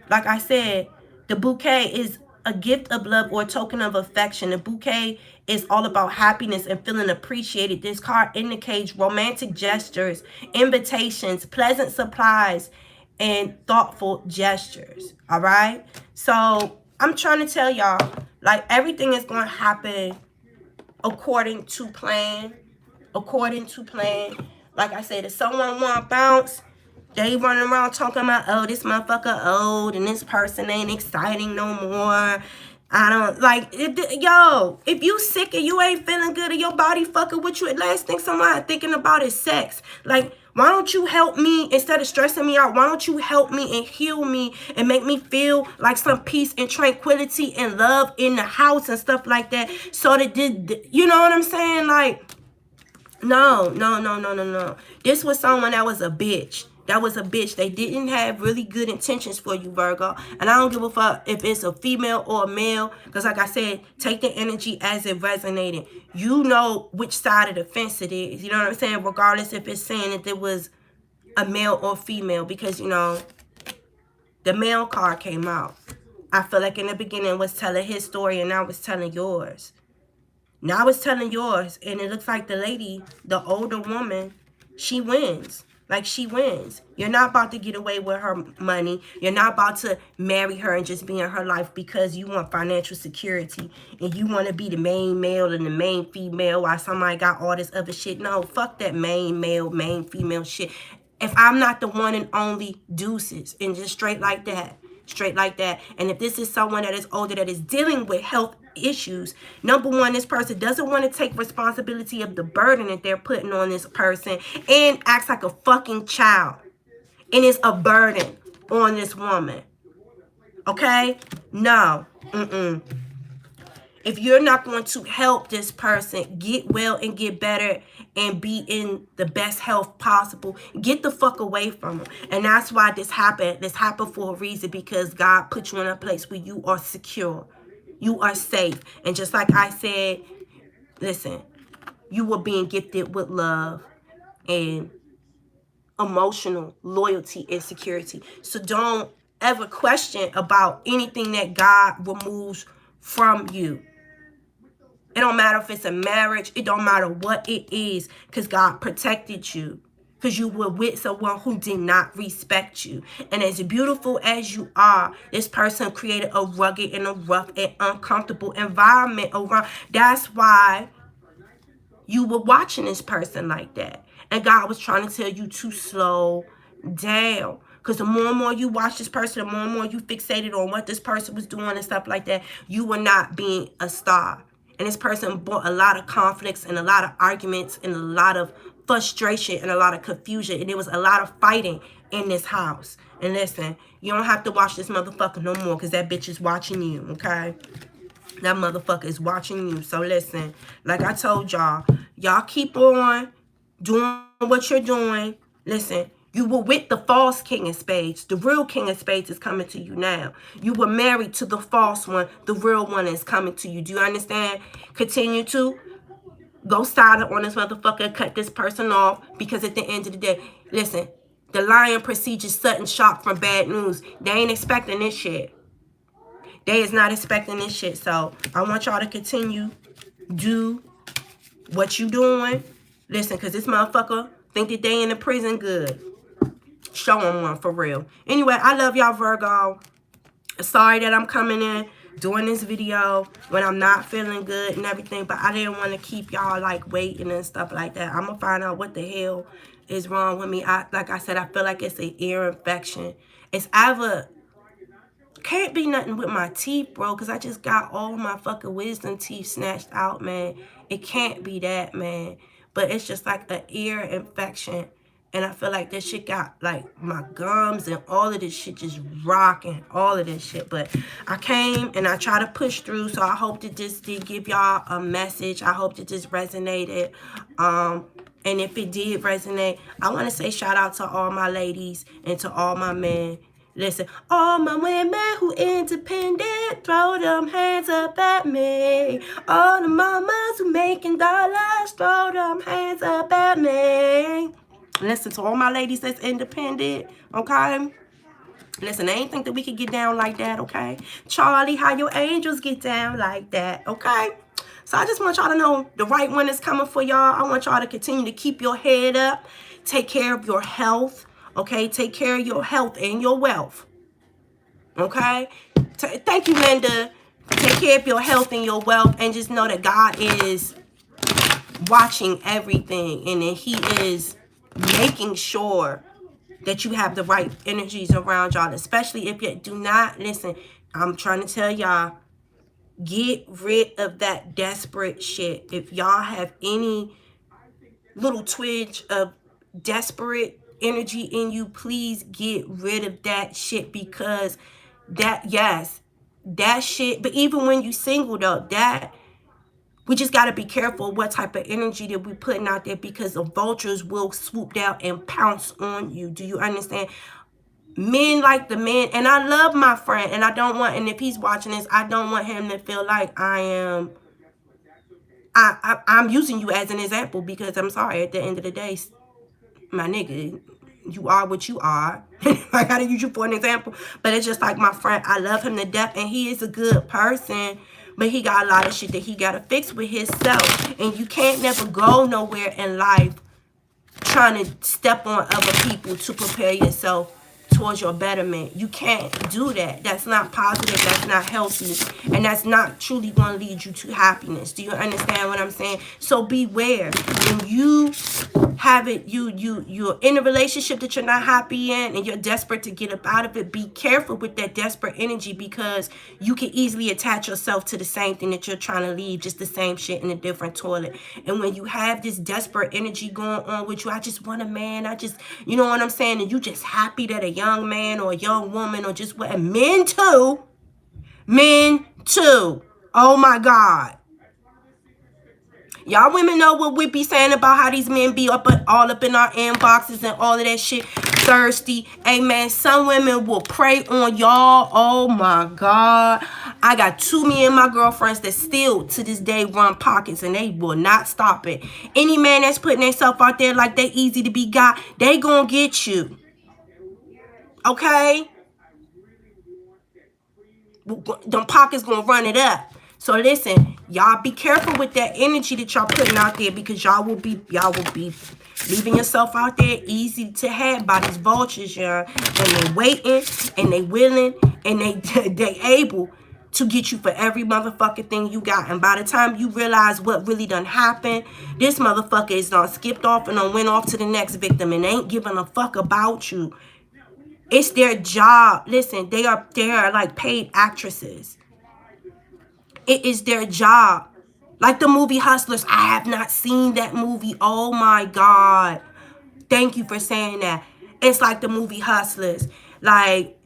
Like I said, the bouquet is a gift of love or a token of affection. The bouquet is all about happiness and feeling appreciated. This card indicates romantic gestures, invitations, pleasant supplies, and thoughtful gestures. All right? So I'm trying to tell y'all, like, everything is going to happen according to plan. According to plan. Like I said, if someone want to bounce, they running around talking about, oh, this motherfucker old and this person ain't exciting no more. I don't, like, yo, if you sick and you ain't feeling good and your body fucking with you, the last thing someone thinking about is sex. Like, why don't you help me instead of stressing me out? Why don't you help me and heal me and make me feel like some peace and tranquility and love in the house and stuff like that? So that, you know what I'm saying? Like, no. This was someone that was a bitch. That was a bitch. They didn't have really good intentions for you, Virgo. And I don't give a fuck if it's a female or a male. Because like I said, take the energy as it resonated. You know which side of the fence it is. You know what I'm saying? Regardless if it's saying that there was a male or female. Because, you know, the male card came out. I feel like in the beginning it was telling his story and now it's telling yours. Now it's telling yours. And it looks like the lady, the older woman, she wins. Like, she wins. You're not about to get away with her money. You're not about to marry her and just be in her life because you want financial security and you want to be the main male and the main female while somebody got all this other shit. No, fuck that main male, main female shit. If I'm not the one and only, deuces. And just straight like that. Straight like that. And if this is someone that is older that is dealing with health issues, number one, this person doesn't want to take responsibility of the burden that they're putting on this person and acts like a fucking child. And it's a burden on this woman. Okay? No. If you're not going to help this person get well and get better and be in the best health possible, get the fuck away from them. And that's why this happened. This happened for a reason, because God put you in a place where you are secure. You are safe. And just like I said, listen, you were being gifted with love and emotional loyalty and security. So don't ever question about anything that God removes from you. It don't matter if it's a marriage. It don't matter what it is, because God protected you. Because you were with someone who did not respect you. And as beautiful as you are, this person created a rugged and a rough and uncomfortable environment around. That's why you were watching this person like that. And God was trying to tell you to slow down. Because the more and more you watch this person, the more and more you fixated on what this person was doing and stuff like that, you were not being a star. And this person brought a lot of conflicts and a lot of arguments and a lot of frustration and a lot of confusion. And there was a lot of fighting in this house. And listen, you don't have to watch this motherfucker no more, because that bitch is watching you, okay? That motherfucker is watching you. So listen, like I told y'all, y'all keep on doing what you're doing. Listen, you were with the false king of spades. The real king of spades is coming to you now. You were married to the false one. The real one is coming to you. Do you understand? Continue to go silent on this motherfucker. Cut this person off. Because at the end of the day, listen, the lion procedures sudden shock from bad news. They ain't expecting this shit. They is not expecting this shit. So I want y'all to continue do what you doing. Listen, because this motherfucker think that they in the prison good. Show them one for real. Anyway, I love y'all, Virgo. Sorry that I'm coming in doing this video when I'm not feeling good and everything, but I didn't want to keep y'all like waiting and stuff like that. I'm gonna find out what the hell is wrong with me. Like I said, I feel like it's an ear infection. It's either, can't be nothing with my teeth, bro, because I just got all my fucking wisdom teeth snatched out, man. It can't be that, man. But it's just like an ear infection. And I feel like this shit got, like, my gums and all of this shit just rocking. All of this shit. But I came and I tried to push through. So I hope that this did give y'all a message. I hope that this resonated. And if it did resonate, I want to say shout out to all my ladies and to all my men. Listen, all my women who independent, throw them hands up at me. All the mamas who making dollars, throw them hands up at me. Listen, to all my ladies that's independent, okay? Listen, I ain't think that we could get down like that, okay? Charlie, how your angels get down like that, okay? So I just want y'all to know the right one is coming for y'all. I want y'all to continue to keep your head up. Take care of your health, okay? Take care of your health and your wealth, okay? Thank you, Linda. Take care of your health and your wealth, and just know that God is watching everything, and that He is making sure that you have the right energies around y'all, especially if you do not, listen, I'm trying to tell y'all, get rid of that desperate shit. If y'all have any little twinge of desperate energy in you, please get rid of that shit, because that, yes, that shit, but even when you single though, that, we just got to be careful what type of energy that we're putting out there, because the vultures will swoop down and pounce on you. Do you understand? Men like the men, and I love my friend, and I don't want, and if he's watching this, I don't want him to feel like I'm using you as an example, because I'm sorry, at the end of the day, my nigga, you are what you are. I gotta use you for an example, but it's just like my friend, I love him to death, and he is a good person, but he got a lot of shit that he gotta fix with himself, and you can't never go nowhere in life trying to step on other people to prepare yourself towards your betterment. You can't do that. That's not positive. That's not healthy. And that's not truly going to lead you to happiness. Do you understand what I'm saying? So beware. When you have it, you're in a relationship that you're not happy in, and you're desperate to get up out of it, be careful with that desperate energy, because you can easily attach yourself to the same thing that you're trying to leave, just the same shit in a different toilet. And when you have this desperate energy going on with you, I just want a man, I just, you know what I'm saying, and you just happy that a young man or a young woman or just what, and men too, oh my God. Y'all women know what we be saying about how these men be all up in our inboxes and all of that shit. Thirsty. Amen. Some women will prey on y'all. Oh my God. I got me and my girlfriends that still to this day run pockets, and they will not stop it. Any man that's putting themselves out there like they easy to be got, they gonna get you. Okay? Them pockets gonna run it up. So listen, y'all be careful with that energy that y'all putting out there, because y'all will be leaving yourself out there easy to have by these vultures, y'all. And they waiting, and they willing, and they able to get you for every motherfucking thing you got. And by the time you realize what really done happened, this motherfucker is done skipped off and done went off to the next victim, and they ain't giving a fuck about you. It's their job. Listen, they are like paid actresses. It is their job. Like the movie Hustlers. I have not seen that movie. Oh my God. Thank you for saying that. It's like the movie Hustlers. Like,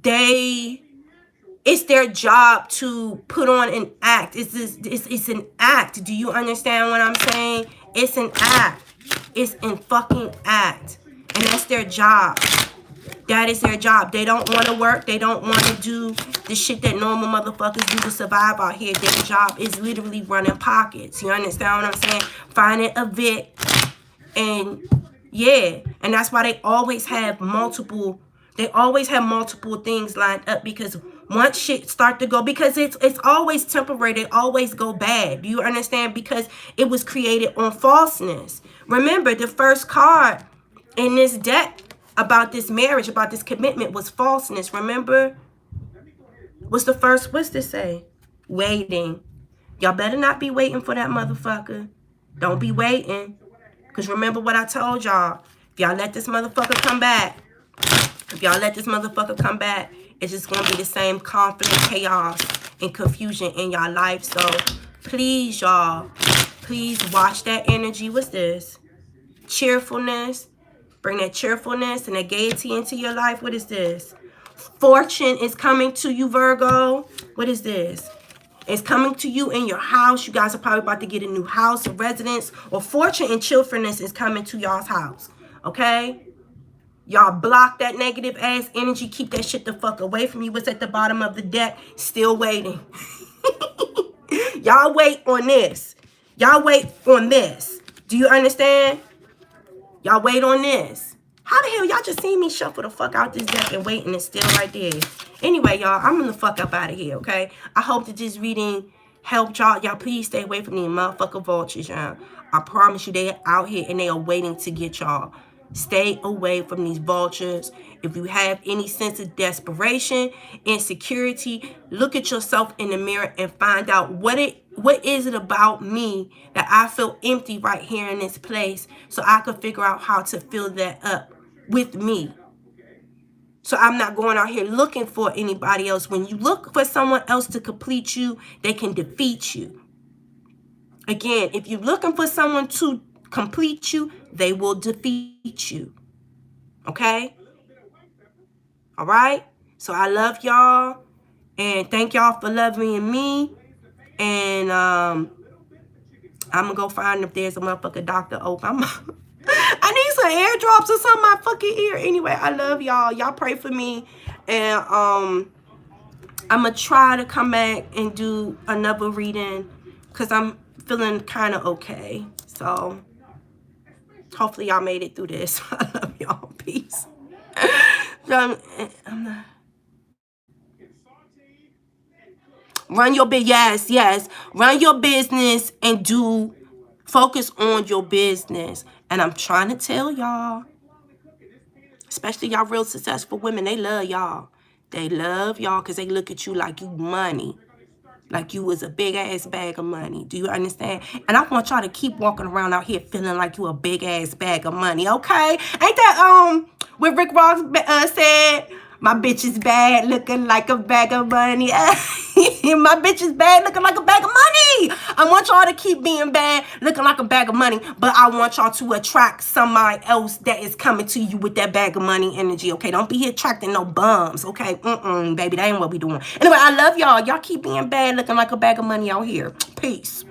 it's their job to put on an act. It's an act. Do you understand what I'm saying? It's an act. It's an fucking act. And that's their job. That is their job. They don't want to work. They don't want to do the shit that normal motherfuckers do to survive out here. Their job is literally running pockets. You understand what I'm saying? Finding a Vic. And yeah. And that's why they always have multiple things lined up, because Once shit start to go, because it's always temporary, they always go bad. Do you understand? Because it was created on falseness. Remember, the first card in this deck about this marriage, about this commitment, was falseness. Remember? What's the first? What's this say? Waiting. Y'all better not be waiting for that motherfucker. Don't be waiting. Because remember what I told y'all. If y'all let this motherfucker come back, it's just going to be the same conflict, chaos, and confusion in y'all life. So please, y'all, please watch that energy. What's this? Cheerfulness. Bring that cheerfulness and that gaiety into your life. What is this? Fortune is coming to you, Virgo. What is this? It's coming to you in your house. You guys are probably about to get a new house, a residence, or fortune and cheerfulness is coming to y'all's house. Okay? Y'all block that negative ass energy. Keep that shit the fuck away from you. What's at the bottom of the deck? Still waiting. Y'all wait on this. Y'all wait on this. Do you understand? Y'all wait on this. How the hell y'all just seen me shuffle the fuck out this deck and wait and it's still right there? Anyway, y'all, I'm gonna fuck up out of here, okay? I hope that this reading helped y'all. Y'all please stay away from these motherfucking vultures, y'all. I promise you, they're out here and they are waiting to get y'all. Stay away from these vultures. If you have any sense of desperation, insecurity, look at yourself in the mirror and find out what is it about me that I feel empty right here in this place, so I can figure out how to fill that up with me. So I'm not going out here looking for anybody else. When you look for someone else to complete you, they can defeat you. Again, if you're looking for someone to complete you, they will defeat you. Okay? All right? So I love y'all. And thank y'all for loving me. And I'm going to go find if there's a motherfucking doctor open. I need some airdrops or something in my fucking ear. Anyway, I love y'all. Y'all pray for me. And I'm going to try to come back and do another reading because I'm feeling kind of okay. So hopefully y'all made it through this. I love y'all. Peace. Run your business. Yes. Run your business and focus on your business. And I'm trying to tell y'all, especially y'all real successful women, they love y'all. They love y'all because they look at you like you money. Like you was a big ass bag of money. Do you understand? And I want y'all to keep walking around out here feeling like you a big ass bag of money, okay? Ain't that what Rick Ross said? My bitch is bad looking like a bag of money. My bitch is bad looking like a bag of money. I want y'all to keep being bad looking like a bag of money, but I want y'all to attract somebody else that is coming to you with that bag of money energy, okay? Don't be here attracting no bums, okay? Baby, that ain't what we doing. Anyway, I love y'all. Y'all keep being bad looking like a bag of money out here. Peace.